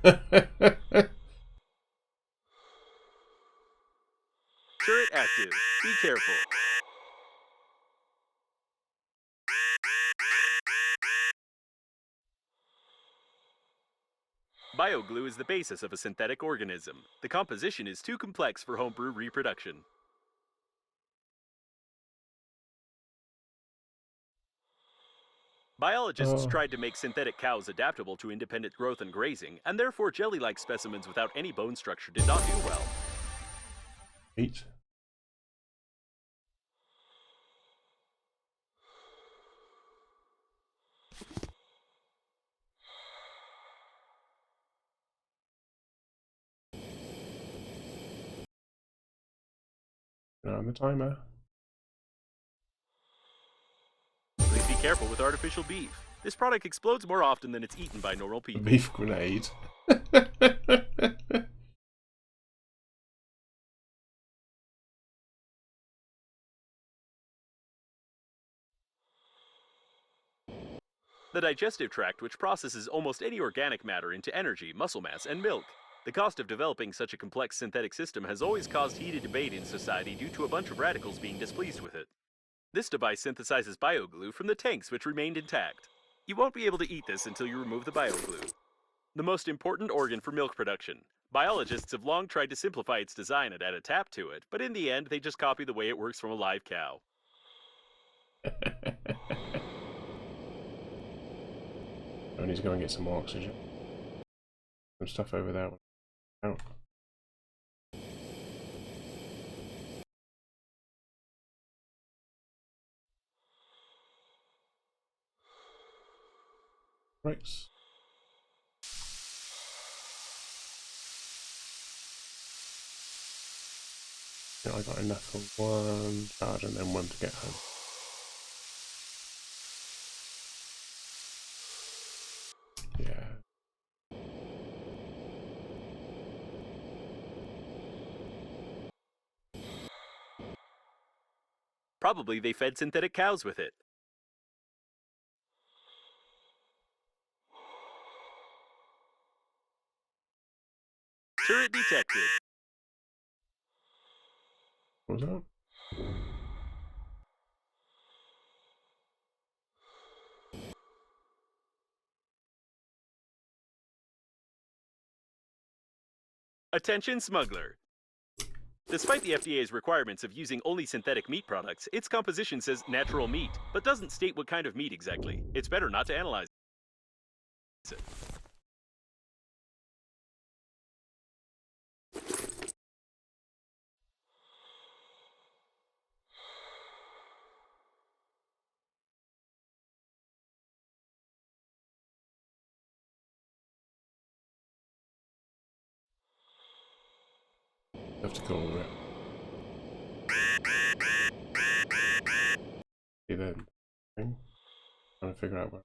Turret active. Be careful. Bioglue is the basis of a synthetic organism. The composition is too complex for homebrew reproduction. Biologists tried to make synthetic cows adaptable to independent growth and grazing, and therefore jelly-like specimens without any bone structure did not do well. Eat. On the timer. Please be careful with artificial beef. This product explodes more often than it's eaten by normal people. Beef grenade. The digestive tract, which processes almost any organic matter into energy, muscle mass, and milk. The cost of developing such a complex synthetic system has always caused heated debate in society due to a bunch of radicals being displeased with it. This device synthesizes bioglue from the tanks which remained intact. You won't be able to eat this until you remove the bioglue. The most important organ for milk production. Biologists have long tried to simplify its design and add a tap to it, but in the end they just copy the way it works from a live cow. I need to go and get some more oxygen. Some stuff over there. Oh. Right. Yeah, I got enough for one charge and then one to get home. Yeah. Probably they fed synthetic cows with it. Turret detected. What was that? Attention smuggler. Despite the FDA's requirements of using only synthetic meat products, its composition says natural meat, but doesn't state what kind of meat exactly. It's better not to analyze it. to go all the way. See then. Trying to figure out where.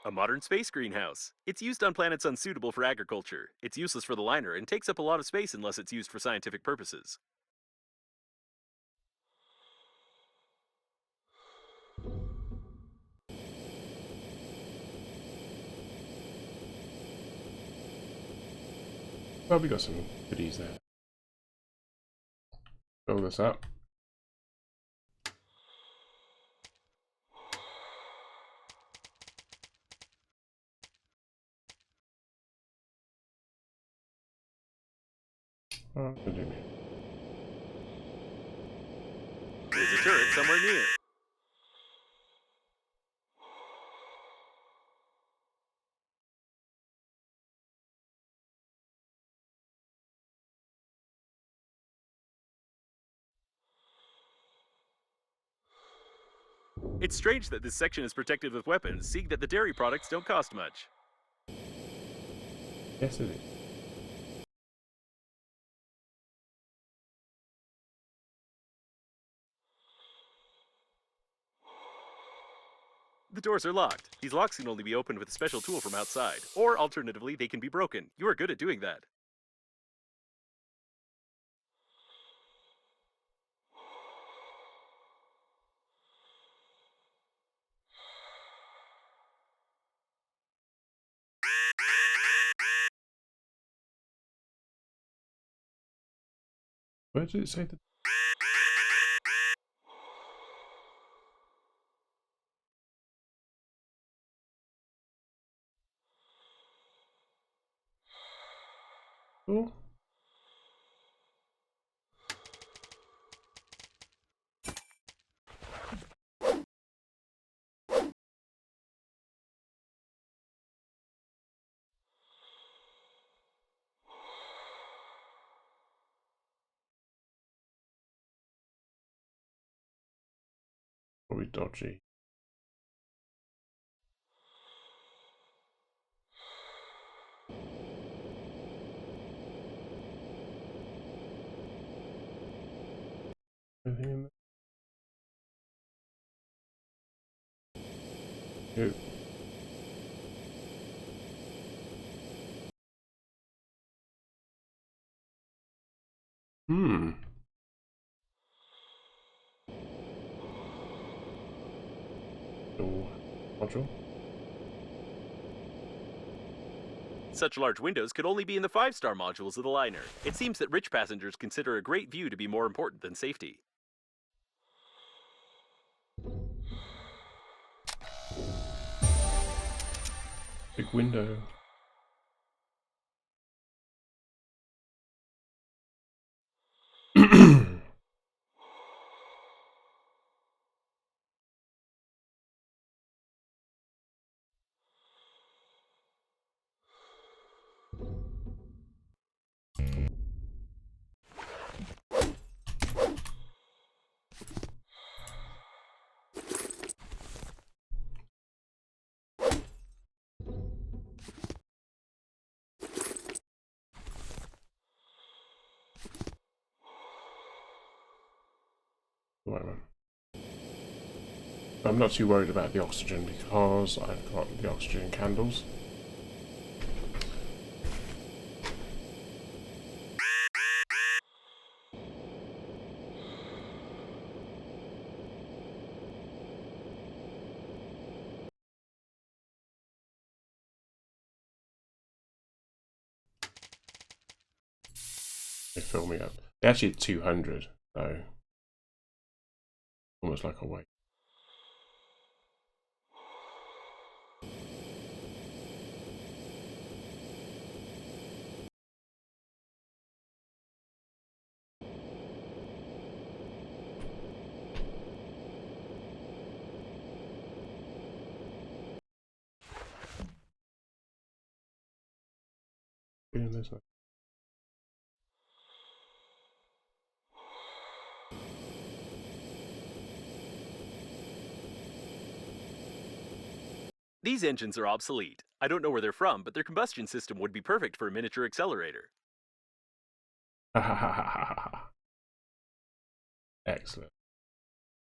A modern space greenhouse. It's used on planets unsuitable for agriculture. It's useless for the liner and takes up a lot of space unless it's used for scientific purposes. Well, we got some goodies there. Fill this up. Oh, There's a turret somewhere near. It's strange that this section is protected with weapons, seeing that the dairy products don't cost much. yes, it is. The doors are locked. These locks can only be opened with a special tool from outside, or alternatively, they can be broken. You are good at doing that. Where did it say that? Oh. Probably dodgy. Anything in there? Nope. Hmm. Door module. Such large windows could only be in the 5-star modules of the liner. It seems that rich passengers consider a great view to be more important than safety. Big window. Right one. I'm not too worried about the oxygen because I've got the oxygen candles. They fill me up. They actually had 200, so almost like a weight. Feeling this way. These engines are obsolete. I don't know where they're from, but their combustion system would be perfect for a miniature accelerator. Ha ha ha ha ha ha. Excellent.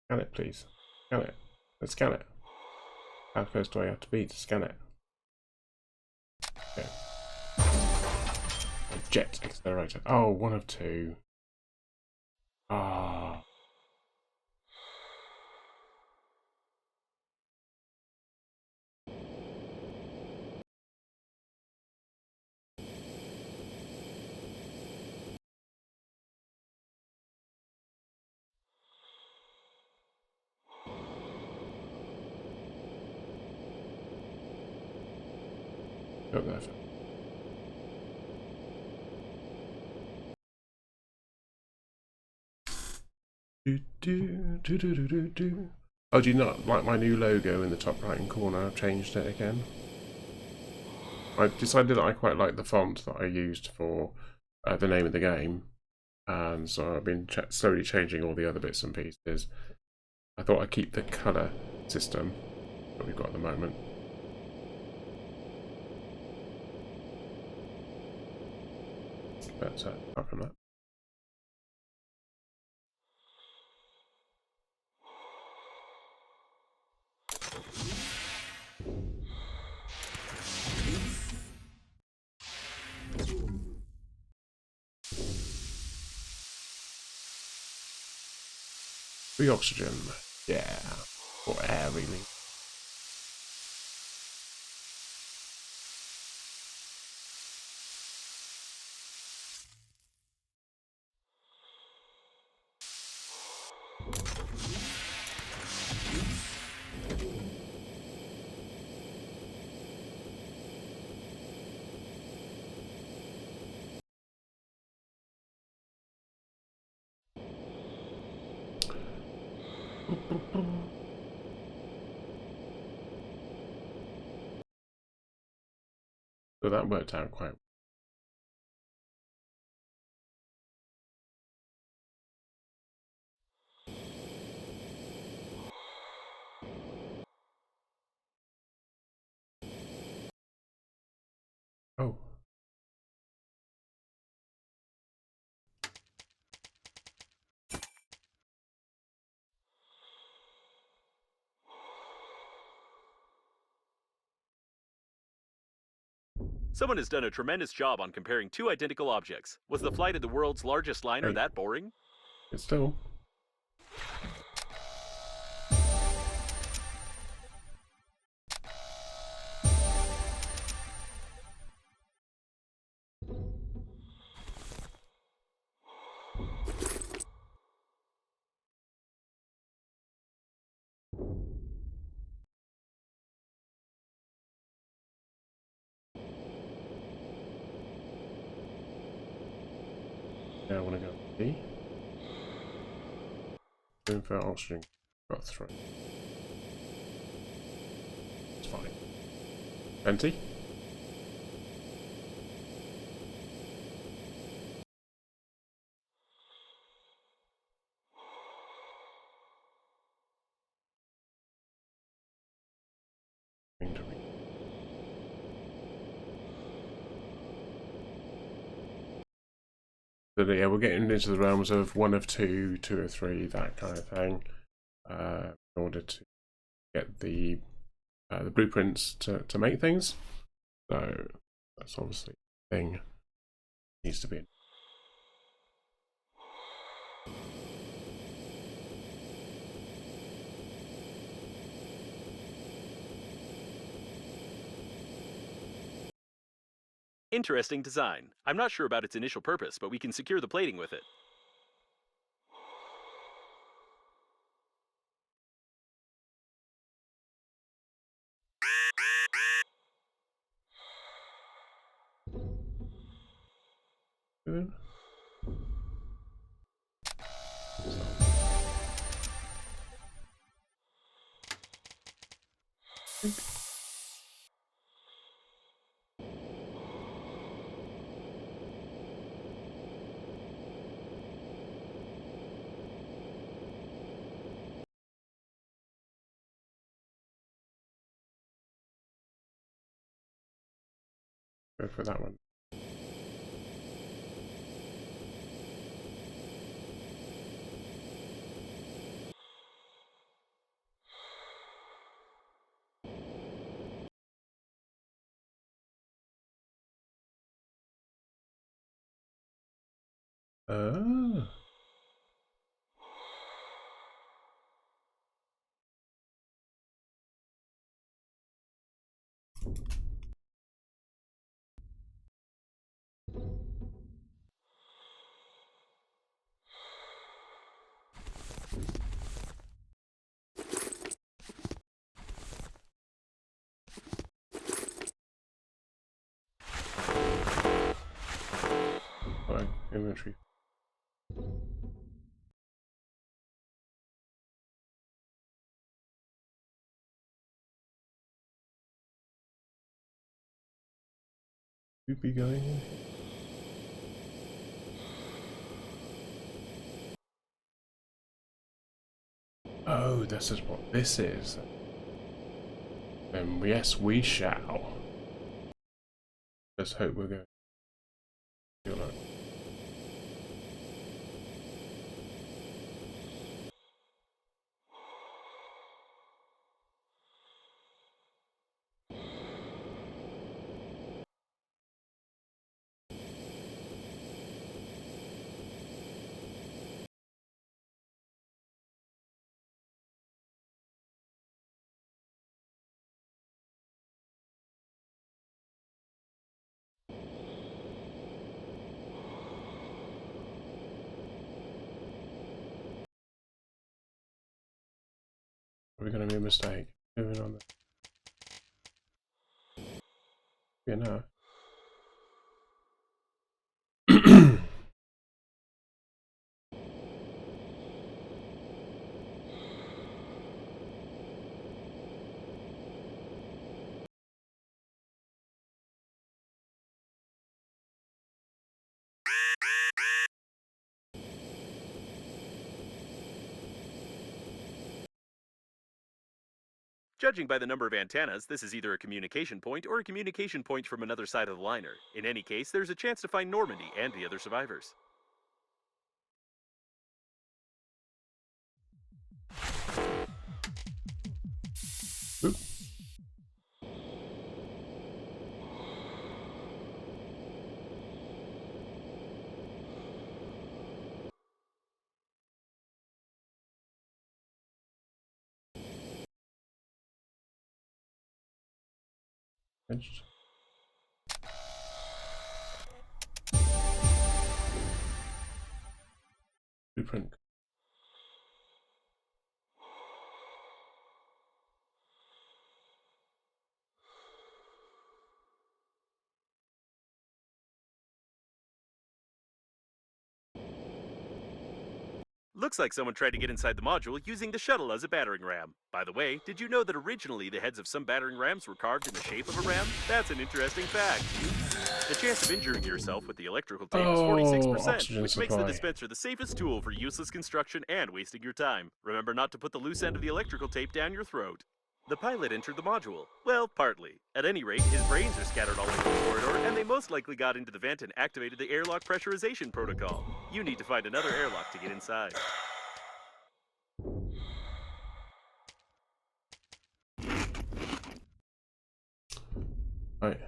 Scan it, please. Scan it. Let's scan it. How close do I have to be to scan it? Okay. Jet accelerator. Oh, one of two. Ah. Go there. Oh, do you not like my new logo in the top right hand corner? I've changed it again. I decided that I quite like the font that I used for the name of the game, and so I've been slowly changing all the other bits and pieces. I thought I'd keep the colour system that we've got at the moment. But apart from that. Free oxygen. Yeah. Or air, really. So that worked out quite well. Oh. Someone has done a tremendous job on comparing two identical objects. Was the flight of the world's largest liner Hey. that boring? It's still. Now I want to go B. Going for oxygen. Got 3. It's fine. 20. So yeah, we're getting into the realms of 1 of 2, 2 of 3, that kind of thing, in order to get the blueprints to make things. So that's obviously a thing that needs to be. Interesting design. I'm not sure about its initial purpose, but we can secure the plating with it. Good. Go for that one. Ah. Fine, inventory. Could be going in. Oh, this is what this is. Then yes, we shall. Let's hope we're going to feel like. Are we going to be a mistake? Moving on. Yeah, no. Judging by the number of antennas, this is either a communication point or a communication point from another side of the liner. In any case, there's a chance to find Normandy and the other survivors. Oop. Edged. Blueprint. Looks like someone tried to get inside the module using the shuttle as a battering ram. By the way, did you know that originally the heads of some battering rams were carved in the shape of a ram? That's an interesting fact. The chance of injuring yourself with the electrical tape is 46%, oxygen which makes the supply. dispenser the safest tool for useless construction and wasting your time. Remember not to put the loose end of the electrical tape down your throat. The pilot entered the module. Well, partly. At any rate, his brains are scattered all over the corridor, and they most likely got into the vent and activated the airlock pressurization protocol. You need to find another airlock to get inside. Right.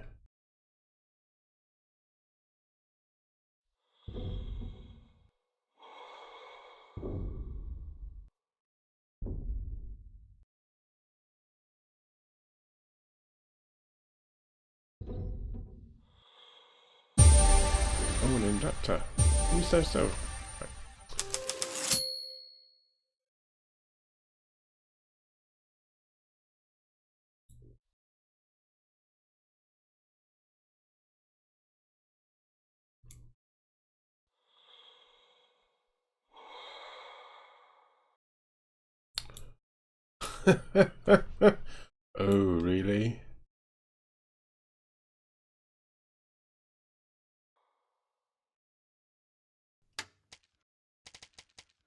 Oh, an inductor. You say so. Oh, really?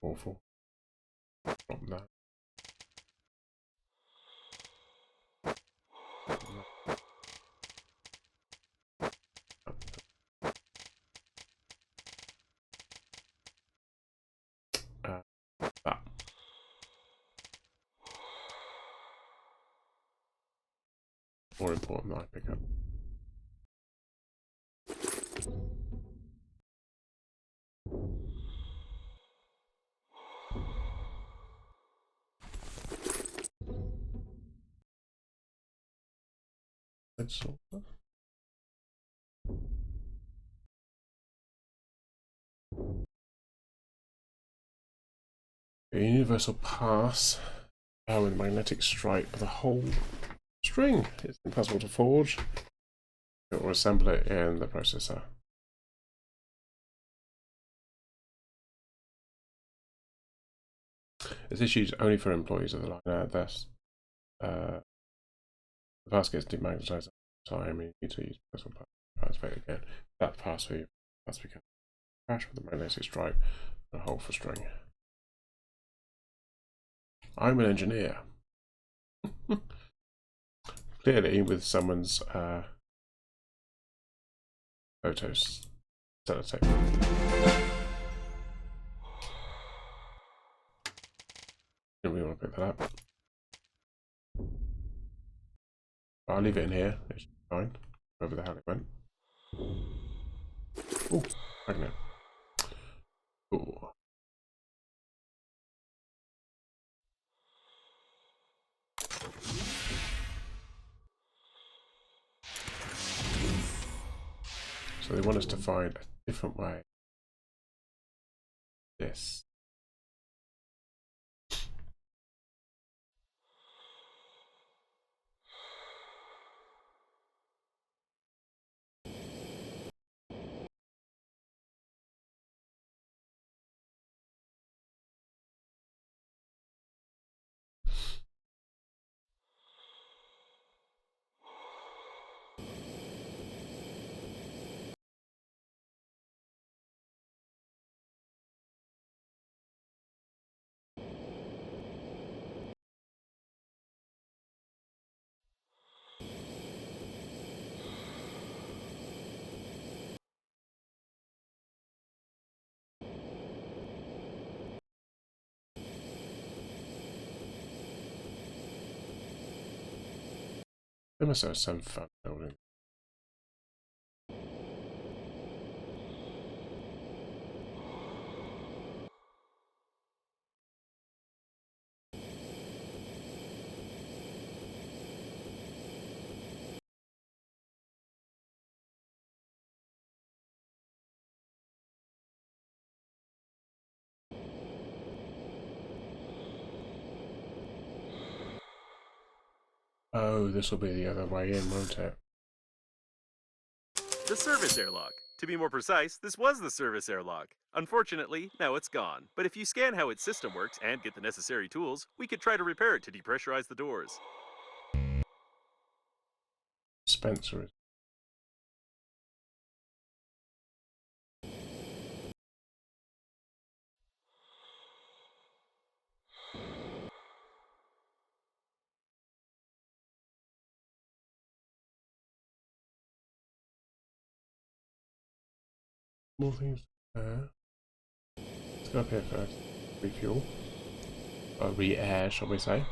Awful. Drop that. That. More important that I pick up. bed sorter. A universal pass with a magnetic stripe with a whole string. It's impossible to forge. It will assemble it in the processor. It's issued only for employees of the line. Thus, the pass gets demagnetized every time. You need to use personal pass again. That pass must become crash with a magnetic stripe and a hole for string. I'm an engineer. Clearly, with someone's photos sellotape. Didn't really want to pick that up. I'll leave it in here. It should be fine. Wherever the hell it went. Oh, magnet. Cool. So they want us to find a different way. This. They must have some fun building. Oh, this will be the other way in, won't it? The service airlock. To be more precise, this was the service airlock. Unfortunately, now it's gone. But if you scan how its system works and get the necessary tools, we could try to repair it to depressurize the doors. Spencer is. More things there. Let's go up here first. Refuel. Or re-air, shall we say.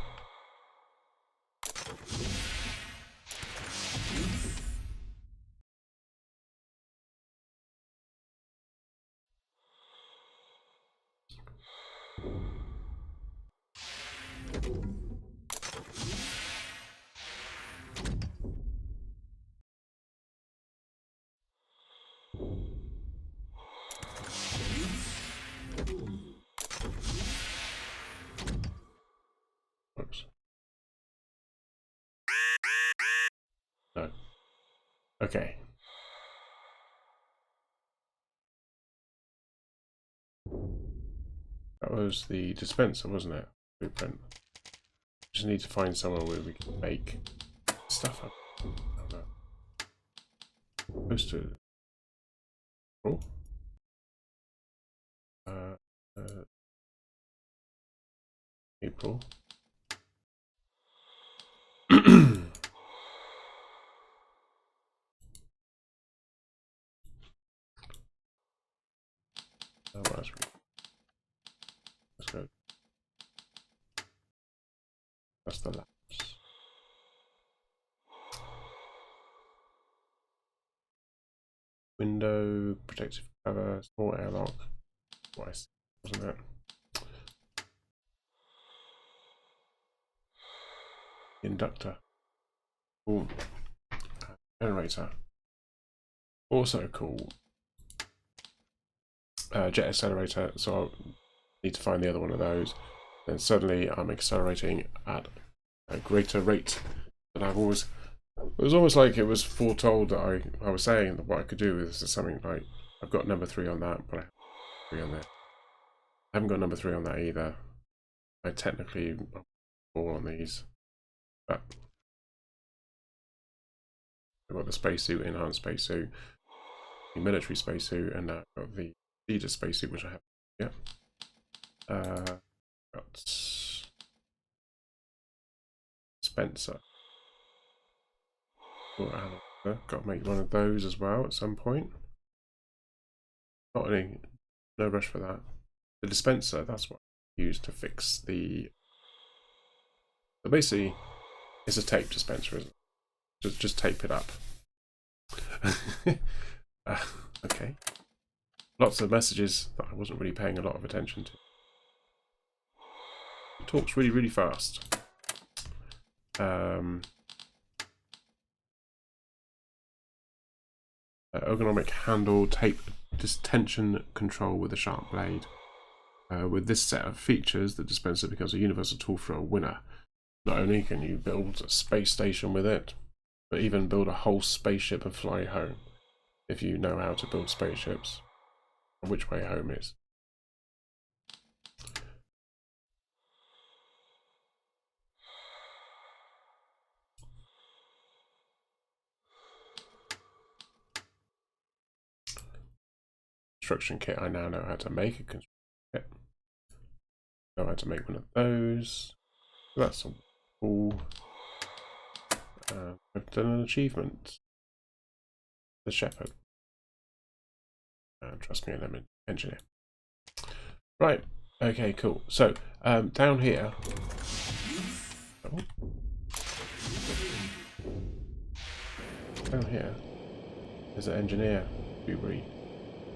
Oops. No. Okay. That was the dispenser, wasn't it? Blueprint. Just need to find somewhere where we can make stuff up. Oh no. Supposed to. Oh. April. Oh, let's go. That's the labs. Window, protective cover, small airlock. Twice, wasn't it? Inductor. Boom. generator. Also cool. Jet accelerator, so I need to find the other one of those. Then suddenly I'm accelerating at a greater rate than I've always. It was almost like it was foretold that I was saying that what I could do is something like I've got number 3 on that, but I have 3 on there. I haven't got number 3 on that either. I technically 4 on these, but I've got the spacesuit, enhanced spacesuit, the military spacesuit, and now I've got the leader spacesuit, which I have. Yeah. Got Spencer. Got to make one of those as well at some point. No rush for that. The dispenser, that's what I use to fix the. So basically, it's a tape dispenser, isn't it? Just tape it up. Okay. Lots of messages that I wasn't really paying a lot of attention to. It talks really, really fast. Ergonomic handle, tape distension control with a sharp blade. With this set of features, the dispenser becomes a universal tool for a winner. Not only can you build a space station with it, but even build a whole spaceship and fly home, if you know how to build spaceships, and which way home is. Construction kit, I now know how to make a construction kit. Know how to make one of those. That's cool. I've done an achievement. The shepherd. Trust me, I'm an engineer. Right. Okay, cool. So, down here. Oh. Down here is an engineer library.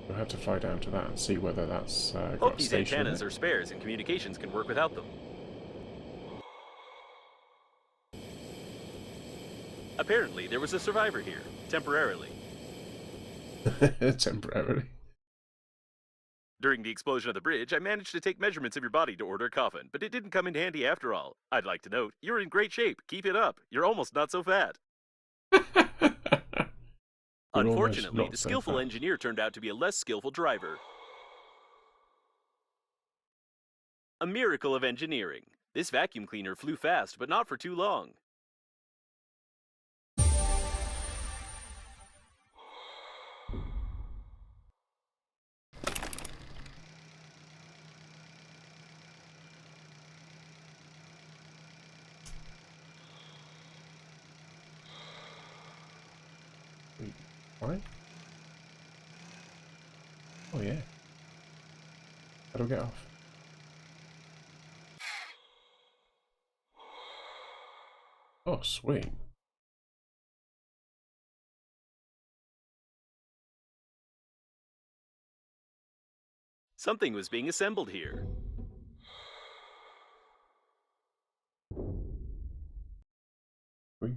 We'll have to fly down to that and see whether that's got Hope a these station. antennas are spares and communications can work without them. Apparently, there was a survivor here, temporarily. Temporarily. During the explosion of the bridge, I managed to take measurements of your body to order a coffin, but it didn't come in handy after all. I'd like to note, you're in great shape. Keep it up. You're almost not so fat. Unfortunately, the skillful engineer turned out to be a less skillful driver. A miracle of engineering. This vacuum cleaner flew fast, but not for too long. Why? Oh yeah. That'll get off. Oh sweet. Something was being assembled here. Sweet.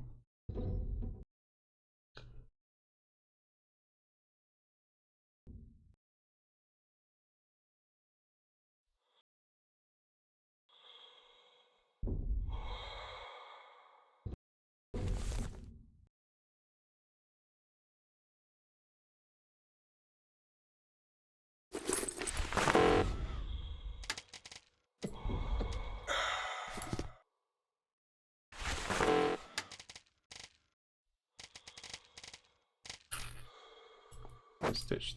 Stitch.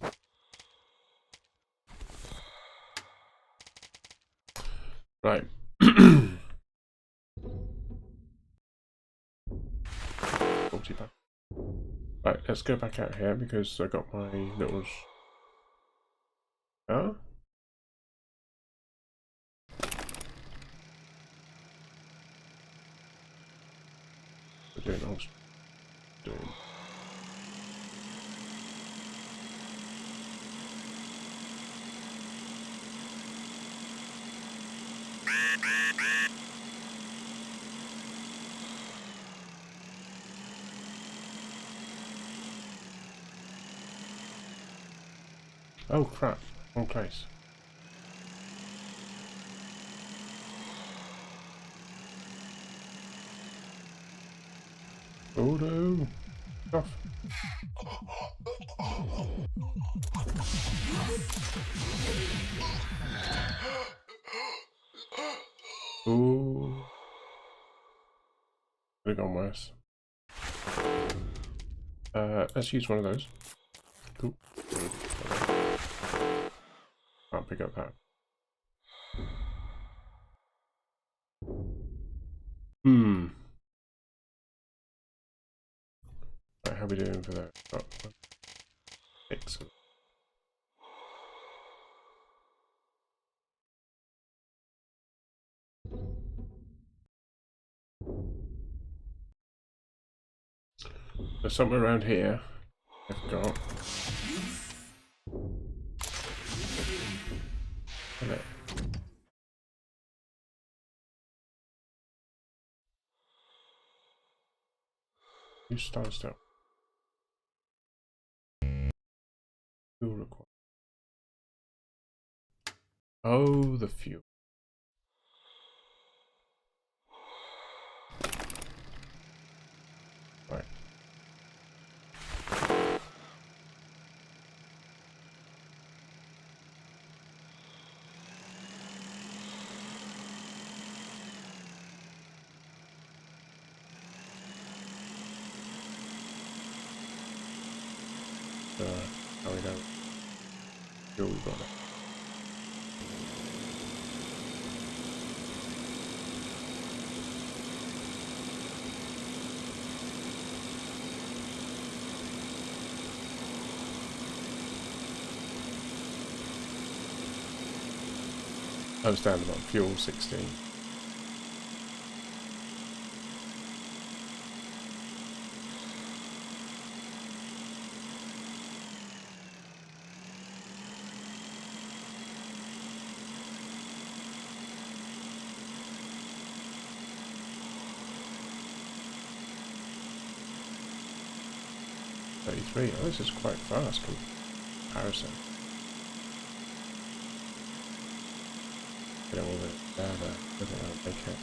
Right. Right, let's go back out here because I got my little. Huh? We're doing all. Doing. Oh crap, wrong place. Oh no! Off. Ooh. Could have gone worse. Let's use one of those. Cool. Can't pick up that. Right, how are we doing for that? Oh, 6. So somewhere around here, I've got. Hello. You stand still. Fuel required. Oh, the fuel. Right. How we go? Fuel, we got it. I was down about fuel 16. Oh, this is quite fast comparison. Get all the data, everything I'll make it.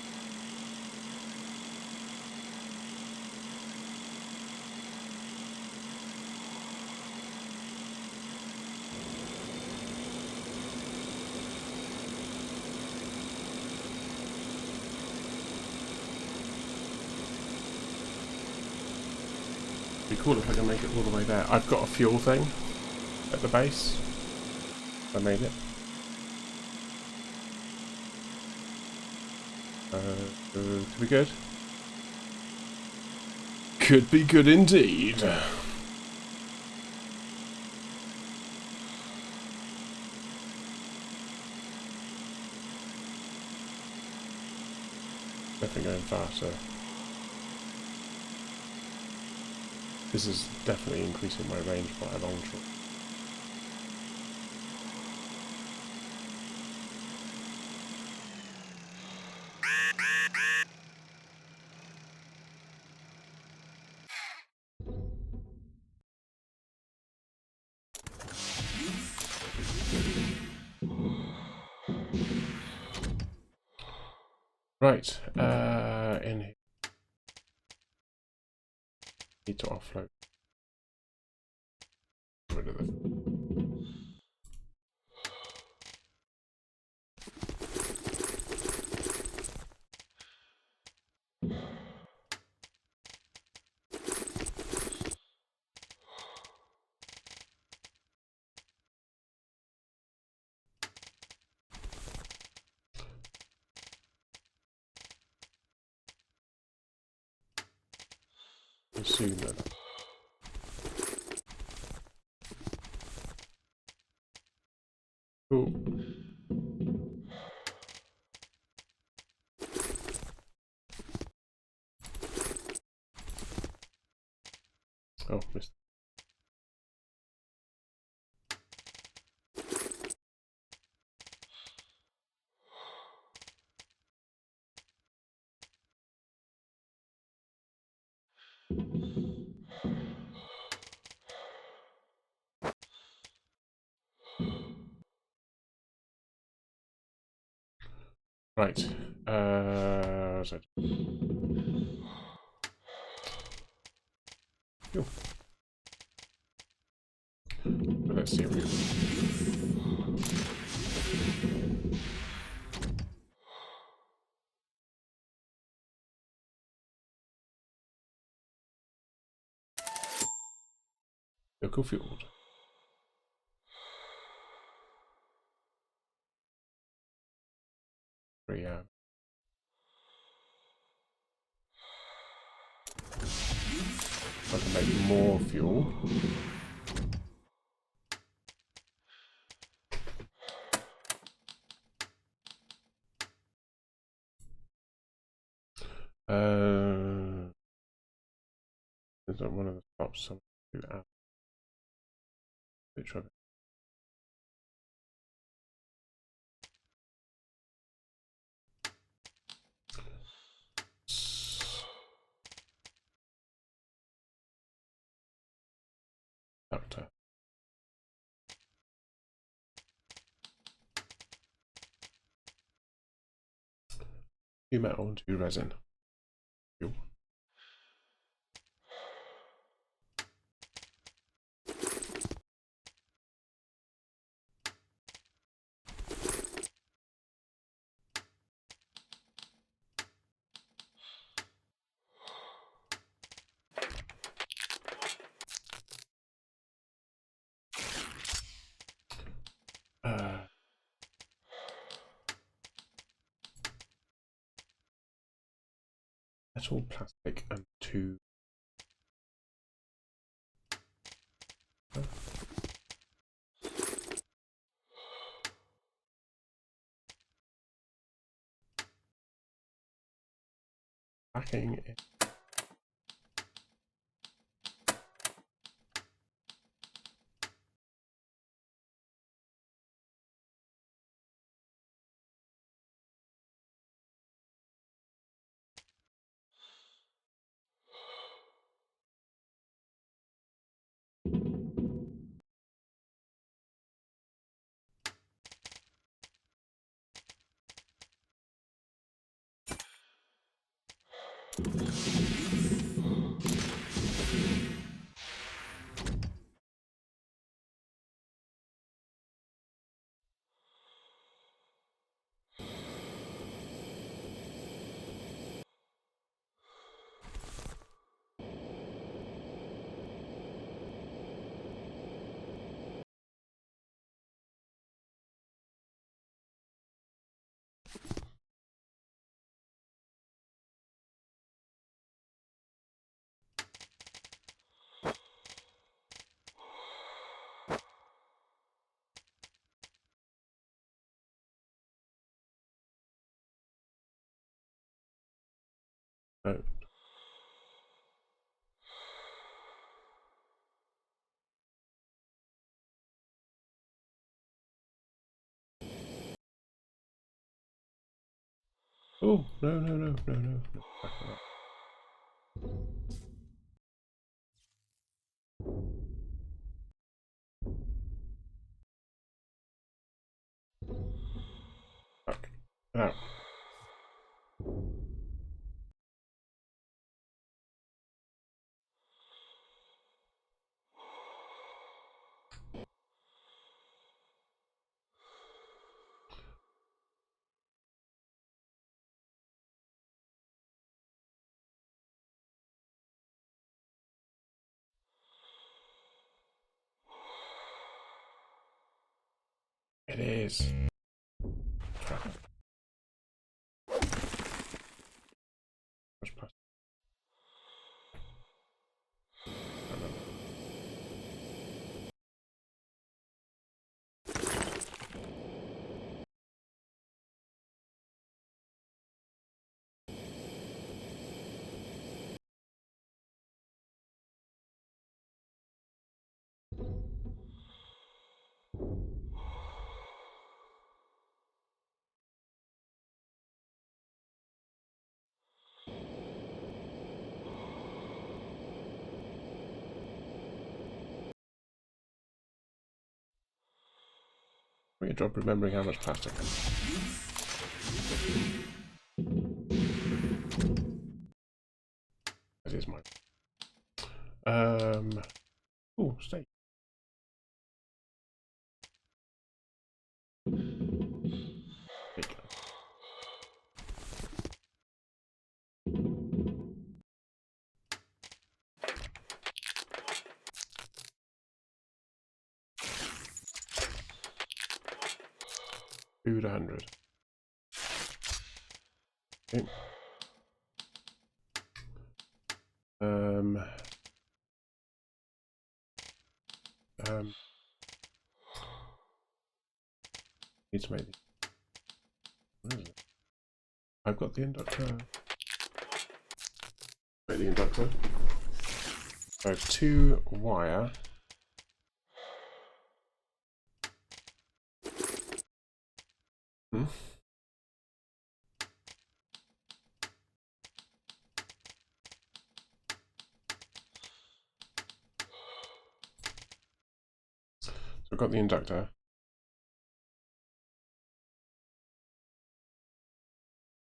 Be cool if I can make it all the way there. I've got a fuel thing at the base. I made it. Could be good. Could be good indeed. Definitely going faster. This is definitely increasing my range by a long shot. Right, in here. Need to offload. Get rid of it. Assume that. Cool. Oh, missed. Right. So cool. Let's see. Local field. Yeah. I can make more fuel. Is that one of the stops? Some do add picture of it. Doctor. Two metal and two resin. Fuel. Metal, plastic, and two. Packing it. No. Oh, no, no, no, no, no. Back it up. Back. Out. It is. Crap. Where's plastic? I don't know. Make a job remembering how much plastic. is mine. Oh, stay. Food 100. Okay. Need to make these. Where is it? I've got the inductor. Make the inductor. I have 2 wire. Hmm. So I've got the inductor.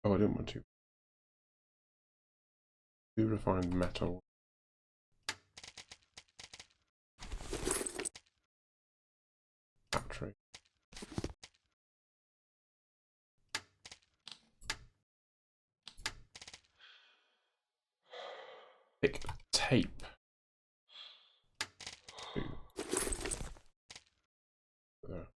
Oh, I didn't want to. 2 refined metal. Battery. Thick tape. 2. There.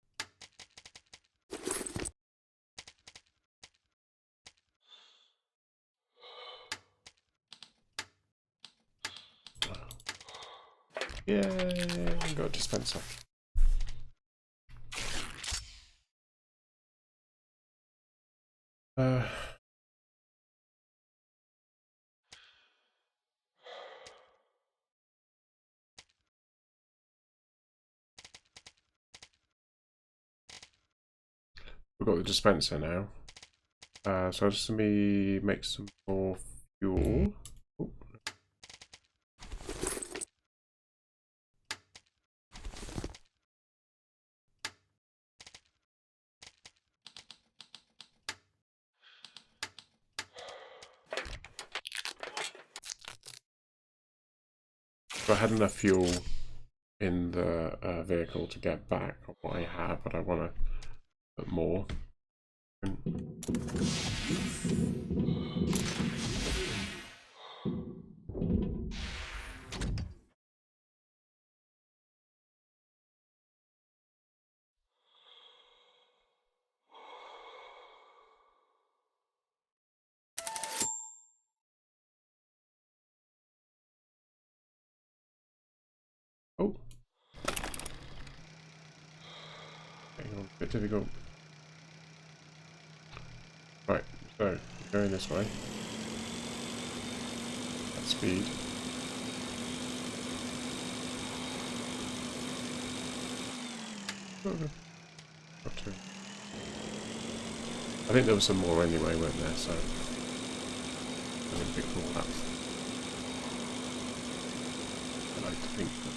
Yay! Got a dispenser. We've got the dispenser now. So just let me make some more fuel. Oh. So I had enough fuel in the vehicle to get back on what I have, but I want to put more. Oh, hang on, a bit difficult. Right, so going this way. At speed. Got to. I think there was some more anyway, weren't there? So I didn't pick them all up. I like to think that.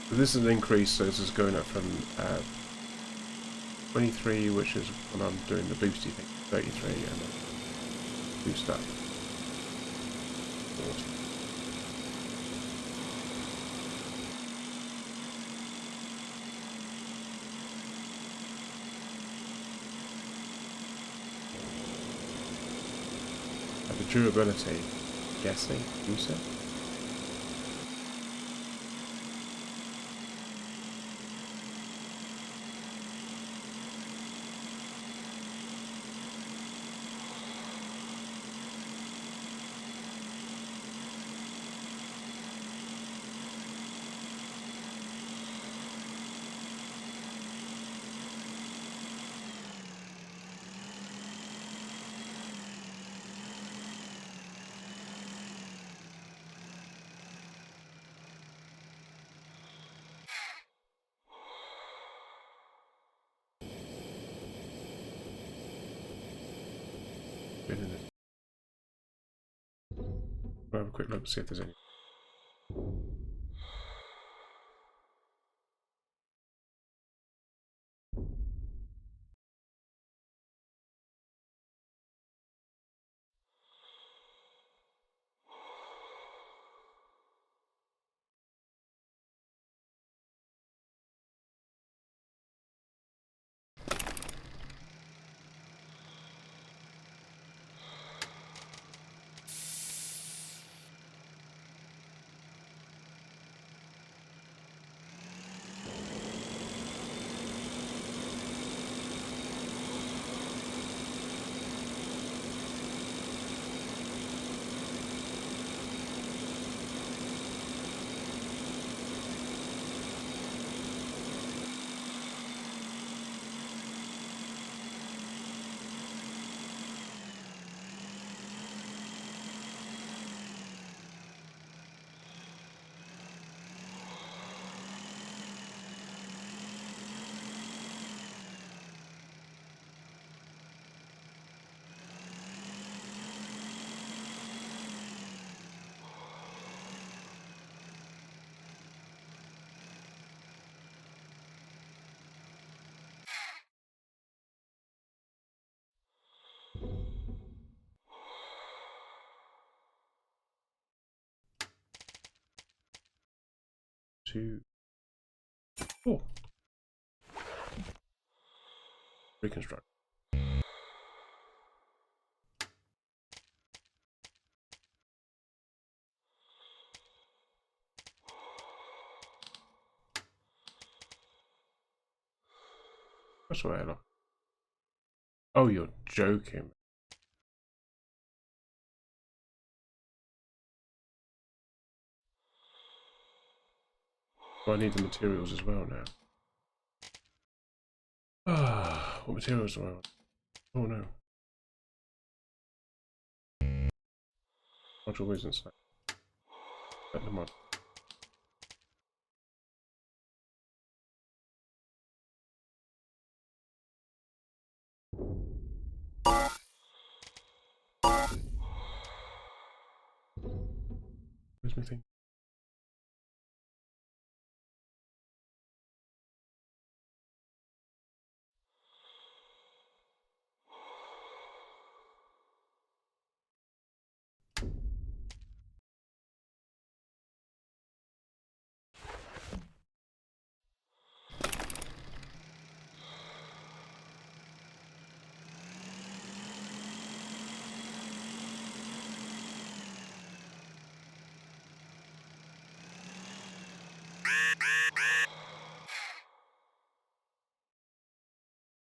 So this is an increase, so this is going up from 23, which is when I'm doing the boosty thing, 33, and then boost up 40. The durability, guessing, use it. We'll have a quick look to see if there's any. 2, 4. Reconstruct. That's what I love. Oh, you're joking. Oh, I need the materials as well now. Ah, what materials do I want? Oh no. Module wizard stack. Set the mod. Where's my thing?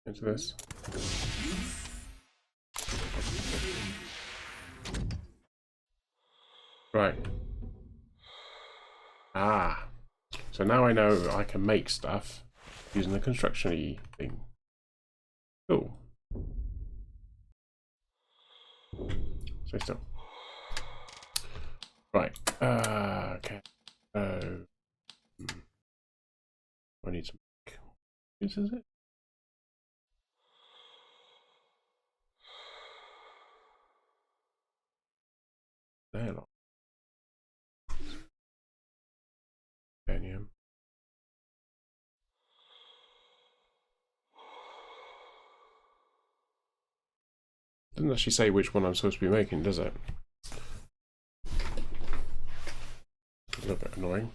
Into this. Right. Ah. So now I know I can make stuff using the construction-y thing. Cool. Stay still. Right. Okay. So I need some. This is it. There. Titanium. Doesn't actually say which one I'm supposed to be making, does it? A little bit annoying.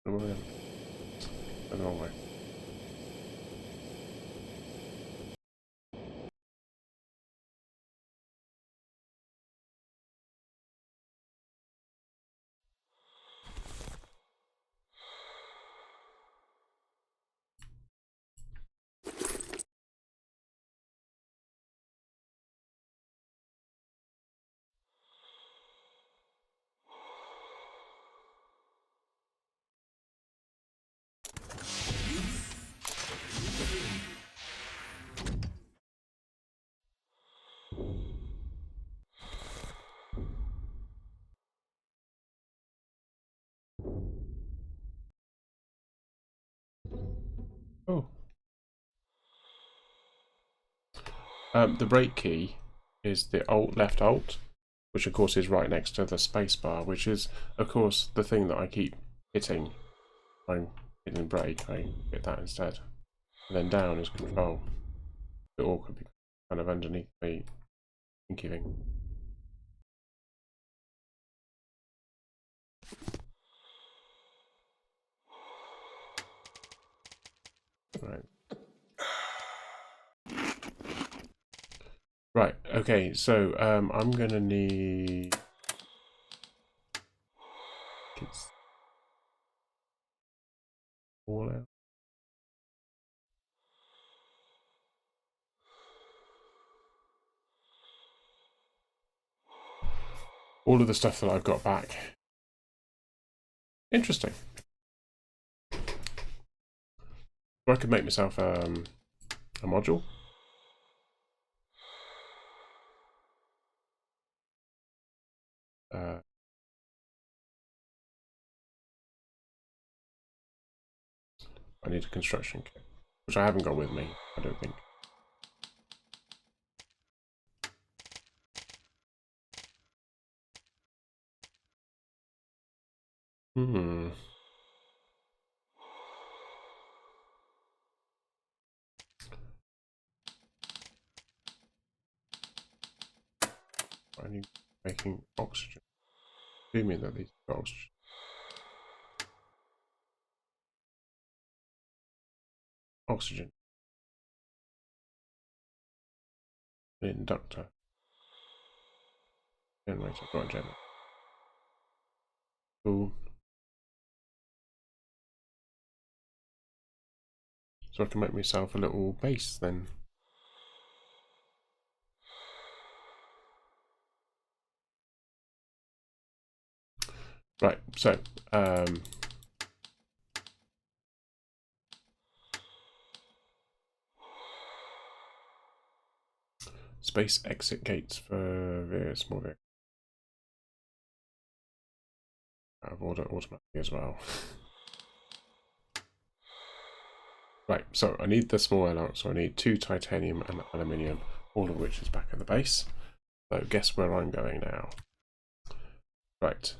Another. The wrong way. Oh. The break key is the left alt, which of course is right next to the space bar, which is of course the thing that I keep hitting. I'm hitting break, I hit that instead. And then down is control. It all could be kind of underneath the thinky thing. Right. Right, okay, so I'm gonna need it's all out. All of the stuff that I've got back Interesting. I could make myself a module. I need a construction kit, which I haven't got with me, I don't think. I need making oxygen. Do you mean that these are oxygen? Oxygen. Inductor. Generator. Got a generator. Cool. So I can make myself a little base then. Right, so space exit gates for various small vehicles. Out of order automatically as well. Right, so I need the small element, so I need 2 titanium and aluminium, all of which is back at the base. So guess where I'm going now. Right.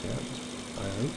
Yeah, I hope.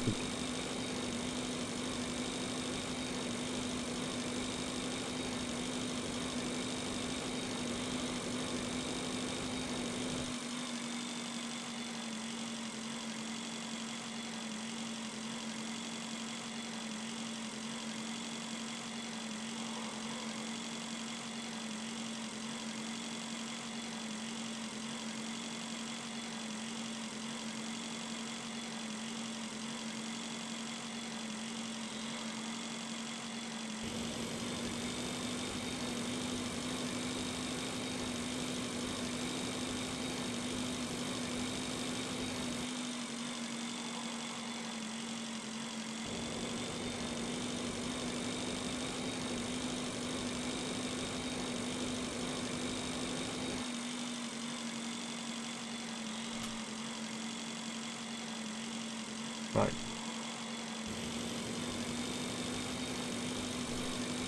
Right.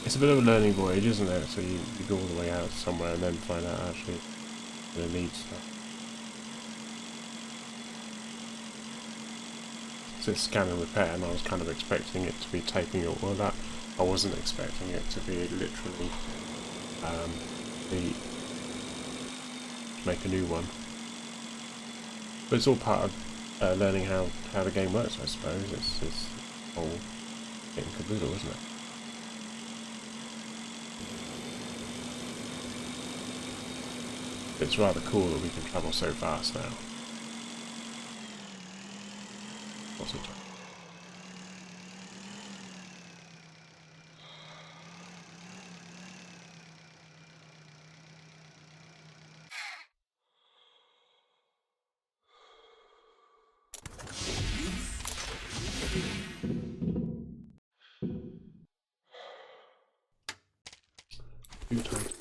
It's a bit of a learning voyage, isn't it? So you go all the way out somewhere and then find out actually you're going to need stuff. So it's scan and repair, and I was kind of expecting it to be taping your oil up. I wasn't expecting it to be literally make a new one. But it's all part of learning how the game works, I suppose. It's all kit and caboodle, isn't it? It's rather cool that we can travel so fast now. What's the time? Too tight.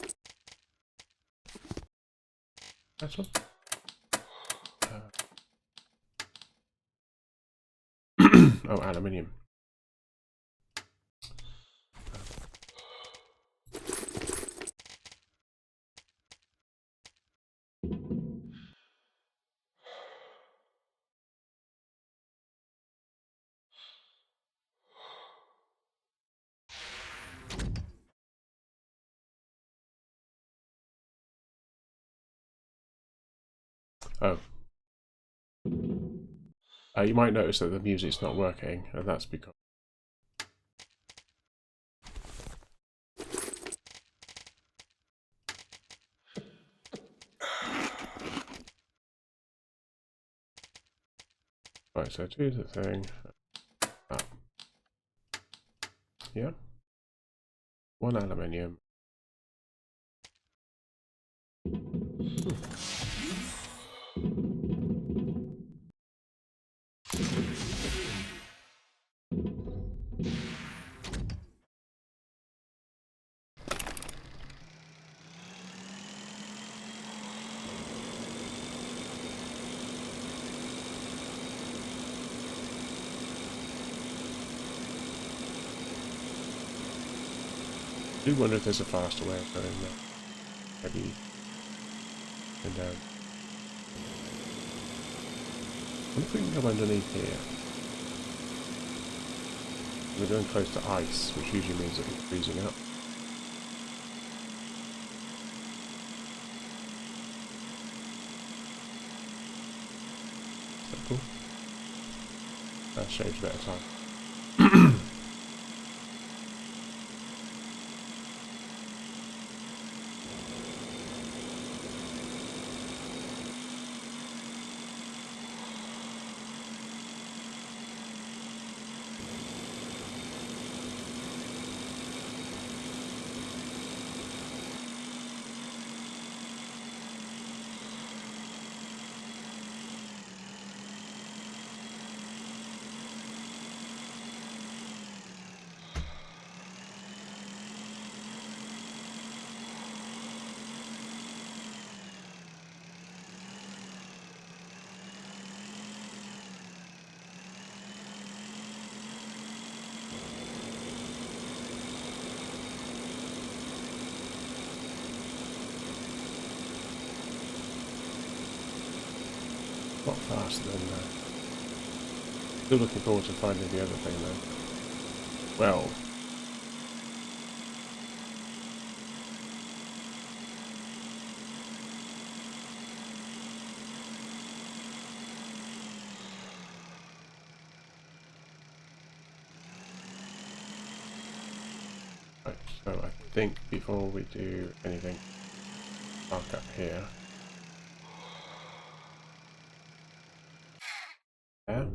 That's all. Oh, aluminium. Oh. You might notice that the music's not working, and that's because Right, so do the thing. Yeah. 1 aluminium. I do wonder if there's a faster way of going there. Maybe. And down. I wonder if we can go underneath here. We're going close to ice, which usually means that it's freezing up. Is that cool? That shaves a bit of time. A lot faster than that. Still looking forward to finding the other thing though. Well. Right, so I think before we do anything, park up here. Yeah.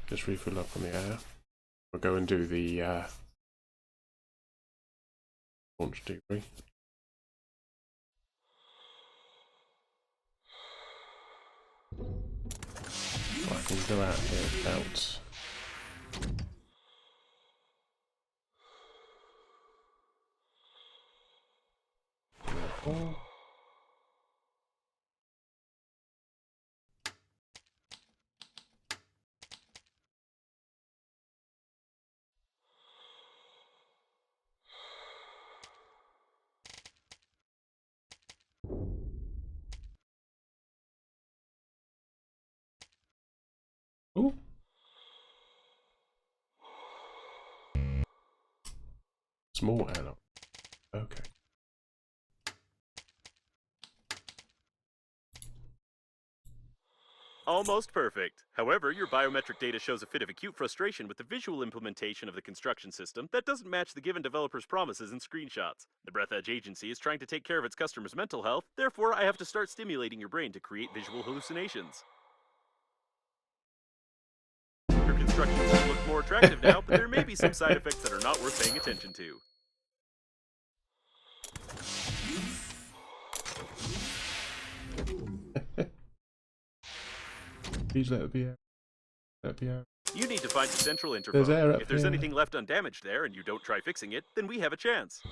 Just refill up on the air. We'll go and do the launch debrief. I can go out here without. Ooh. Small airlock. Okay. Almost perfect. However, your biometric data shows a fit of acute frustration with the visual implementation of the construction system that doesn't match the given developer's promises and screenshots. The Breathedge agency is trying to take care of its customers' mental health, therefore I have to start stimulating your brain to create visual hallucinations. Your construction system looks more attractive now, but there may be some side effects that are not worth paying attention to. Please let it be out. Let it be out. You need to find the central There's interphone. air up If there's here. anything left undamaged there and you don't try fixing it, then we have a chance.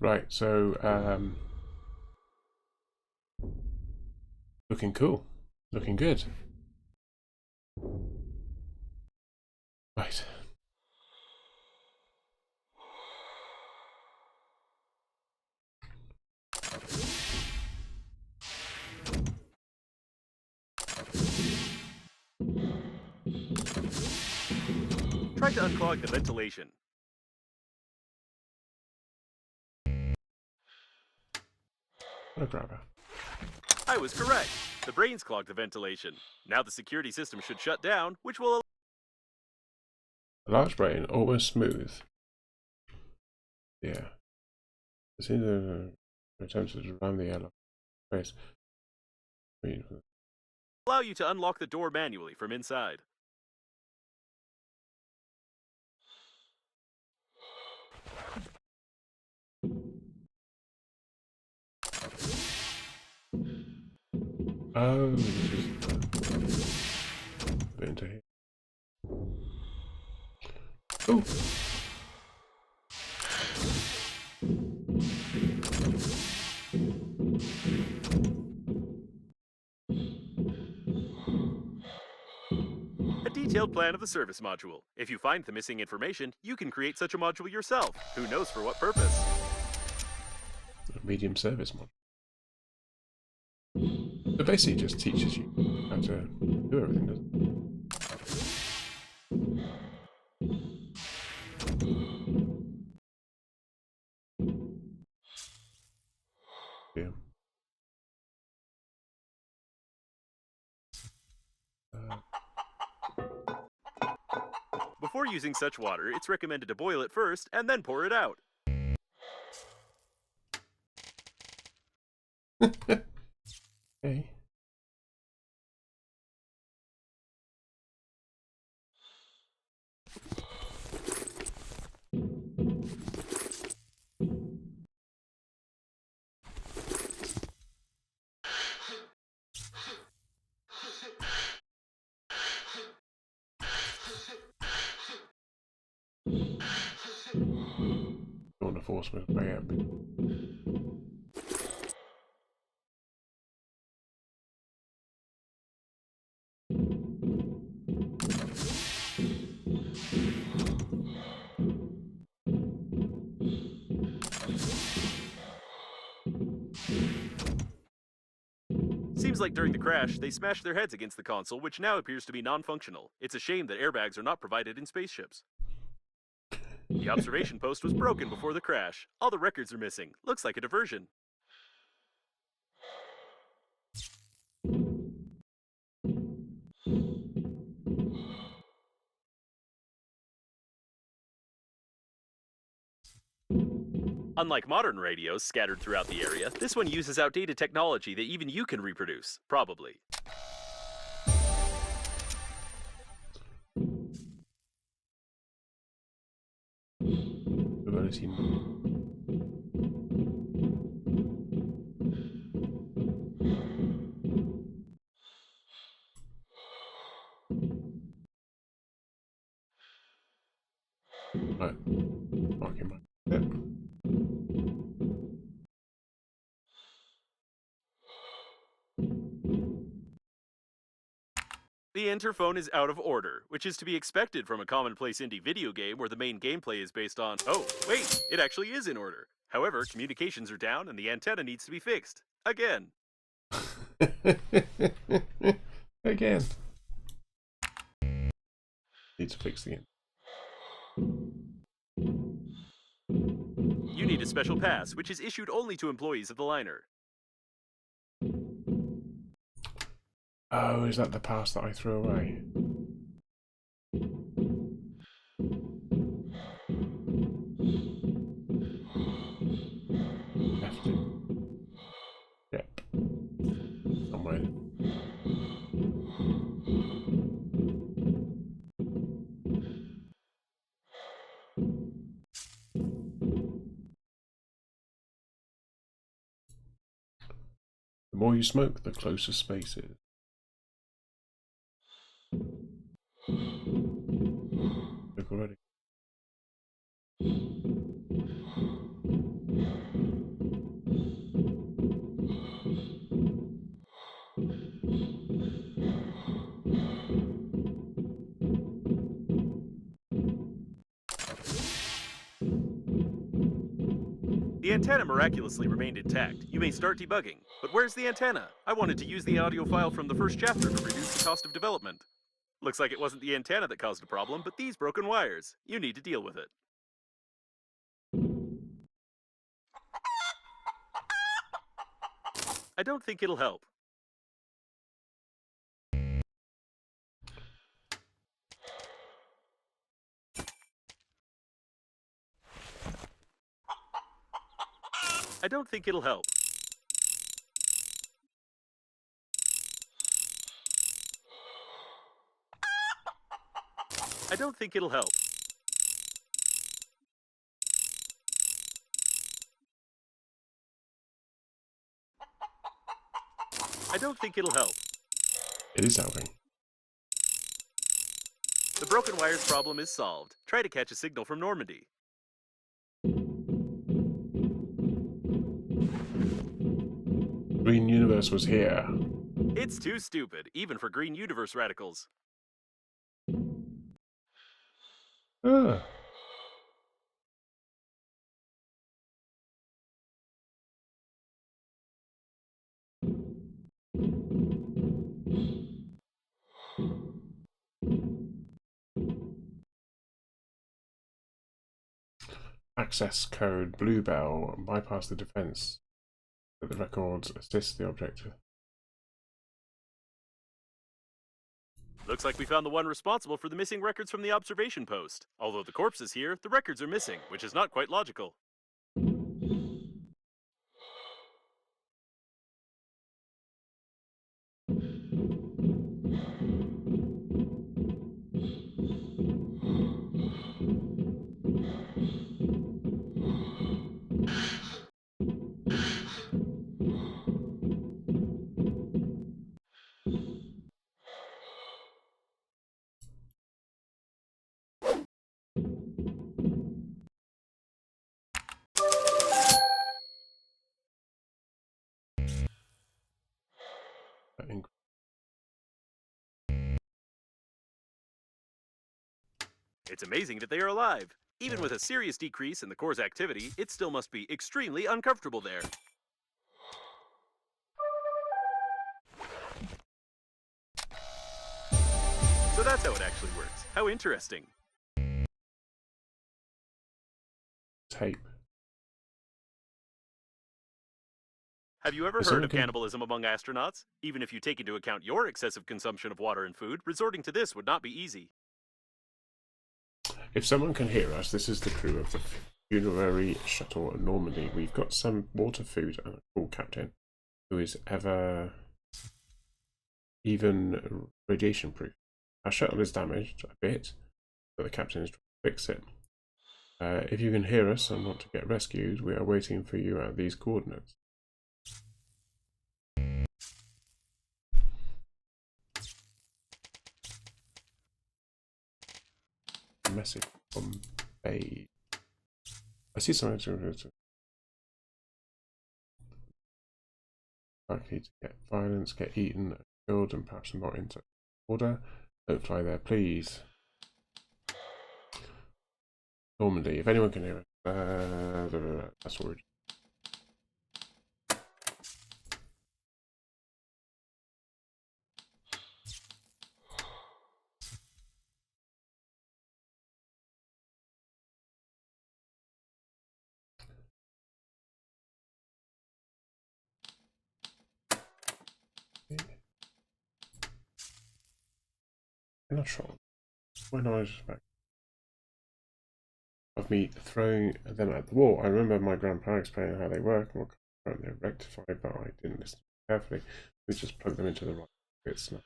Right, so looking cool. Looking good. Right. Try to unclog the ventilation. I'll grab her. I was correct. The brains clogged the ventilation. Now the security system should shut down, which will allow... A large brain, almost smooth. Yeah. It seems to attempt to ram the airlock face. allow you to unlock the door manually from inside. Oh, bit into here. Oh. A detailed plan of the service module. If you find the missing information, you can create such a module yourself. Who knows for what purpose? A medium service module. It basically just teaches you how to do everything, doesn't it? Yeah. Before using such water, it's recommended to boil it first and then pour it out. Okay. Don't want to force me to play out. Seems like during the crash, they smashed their heads against the console, which now appears to be non-functional. It's a shame that airbags are not provided in spaceships. The observation post was broken before the crash. All the records are missing. Looks like a diversion. Unlike modern radios scattered throughout the area, this one uses outdated technology that even you can reproduce, probably. We've only seen right. Marking my step. The interphone is out of order, which is to be expected from a commonplace indie video game where the main gameplay is based on, oh, wait, it actually is in order. However, communications are down and the antenna needs to be fixed. Again. Again. Need to fix the end. You need a special pass, which is issued only to employees of the liner. Oh, is that the pass that I threw away? Left it. Yep. Somewhere. The more you smoke, the closer space is. Look already. The antenna miraculously remained intact. You may start debugging. But where's the antenna? I wanted to use the audio file from the first chapter to reduce the cost of development. Looks like it wasn't the antenna that caused the problem, but these broken wires. You need to deal with it. I don't think it'll help. I don't think it'll help. I don't think it'll help. I don't think it'll help. It is helping. The broken wires problem is solved. Try to catch a signal from Normandy. Green Universe was here. It's too stupid, even for Green Universe radicals. Ah. Access code Bluebell. Bypass the defense. The records assist the objective. Looks like we found the one responsible for the missing records from the observation post. Although the corpse is here, the records are missing, which is not quite logical. It's amazing that they are alive. Even with a serious decrease in the core's activity, it still must be extremely uncomfortable there. So that's how it actually works. How interesting. Tape. Have you ever heard of cannibalism among astronauts? Even if you take into account your excessive consumption of water and food, resorting to this would not be easy. If someone can hear us, this is the crew of the funerary shuttle Normandy. We've got some water, food, and a cool captain who is even radiation proof. Our shuttle is damaged a bit, but the captain is trying to fix it. If you can hear us and want to get rescued, we are waiting for you at these coordinates. Message from Bay. I see something likely to get violence, get eaten, killed, and perhaps not into order. Don't fly there, please. Normandy, if anyone can hear us, that's what we're doing. I'm not sure. When I was back of me throwing them at the wall, I remember my grandpa explaining how they work and what current they're rectified, but I didn't listen carefully. We just plug them into the right bits now.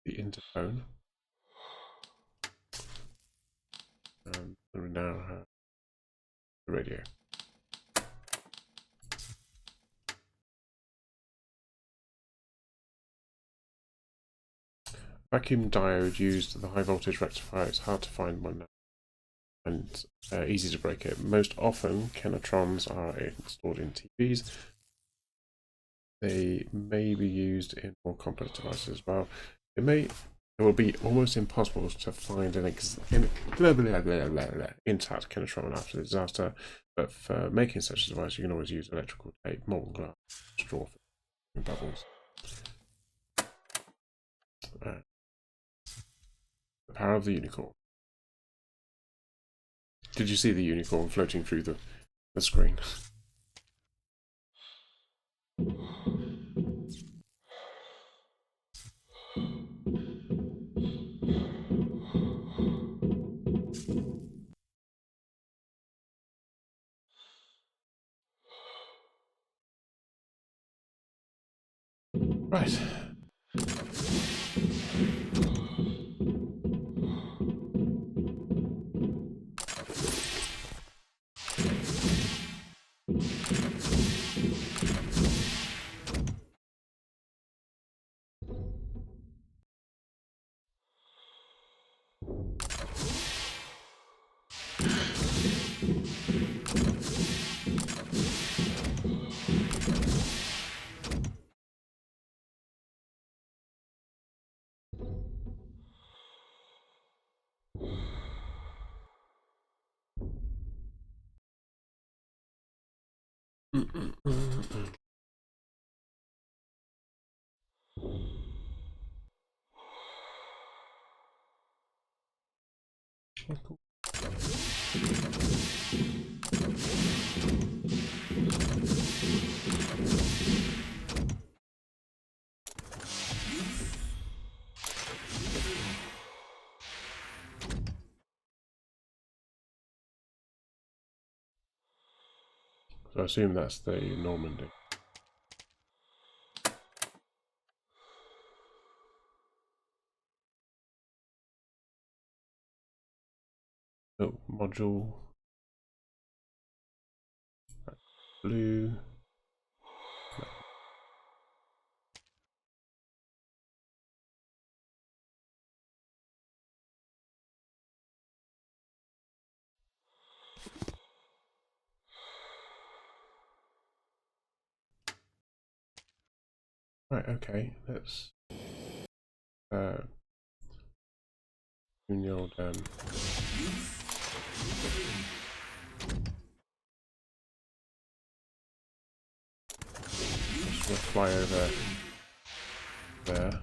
The interphone. And we now have the radio. Vacuum diode used the high voltage rectifier. It's hard to find one now and easy to break it. Most often, Kenetrons are installed in TVs. They may be used in more complex devices as well. It may it will be almost impossible to find an intact Kinetron after the disaster, but for making such a device, you can always use electrical tape, molten glass, straw and bubbles. The power of the unicorn. Did you see the unicorn floating through the screen? Right. Cool. So I assume that's the Normandy. Oh, module. Blue. Right, okay, let's do the old just gonna fly over there.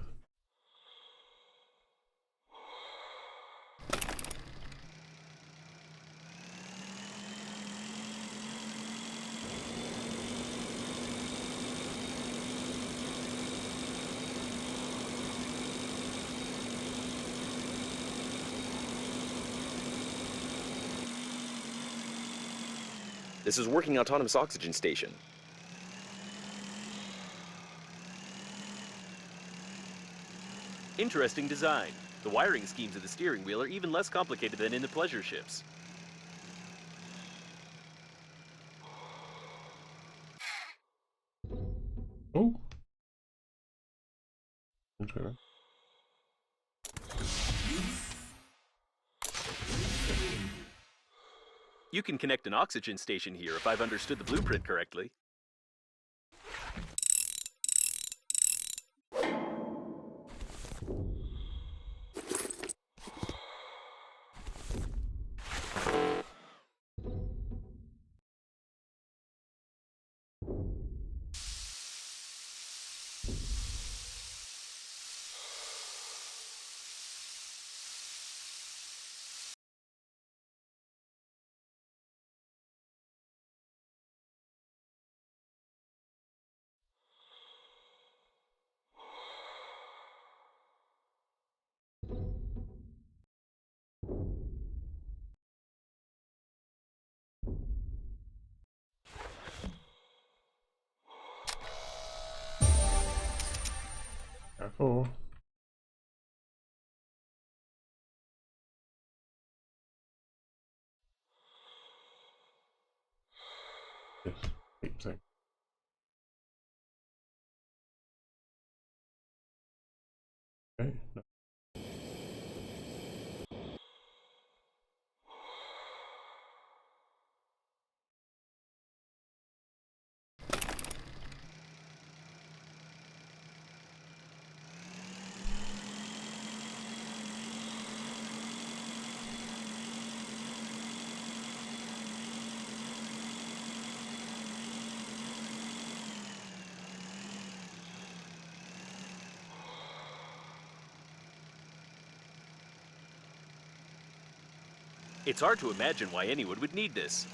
This is working autonomous oxygen station. Interesting design. The wiring schemes of the steering wheel are even less complicated than in the pleasure ships. Oh. Okay. You can connect an oxygen station here if I've understood the blueprint correctly. Careful. Yes, keep saying. Okay. No. It's hard to imagine why anyone would need this.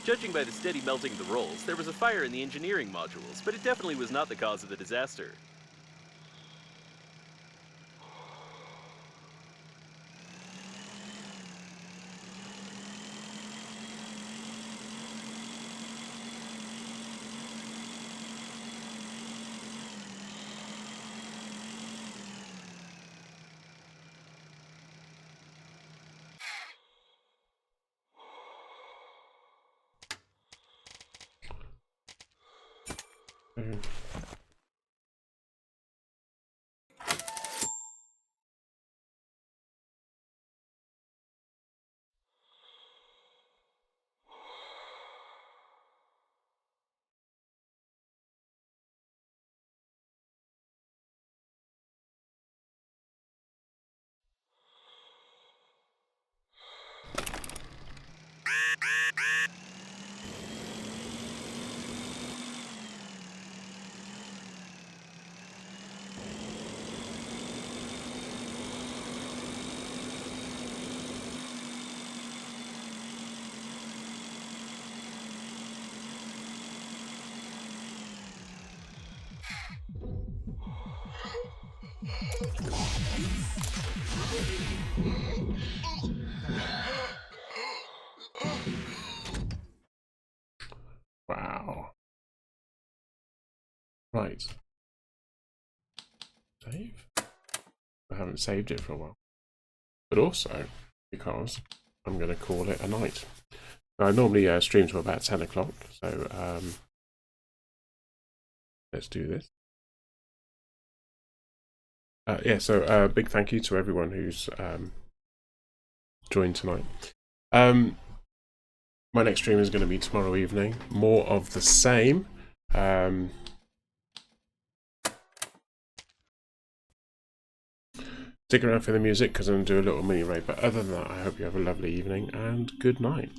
Judging by the steady melting of the rolls, there was a fire in the engineering modules, but it definitely was not the cause of the disaster. Wow. Right. Save? I haven't saved it for a while. But also, because I'm going to call it a night. I normally stream till about 10 o'clock, so let's do this. Yeah, so big thank you to everyone who's joined tonight. My next stream is going to be tomorrow evening. More of the same. Stick around for the music because I'm going to do a little mini raid. But other than that, I hope you have a lovely evening and good night.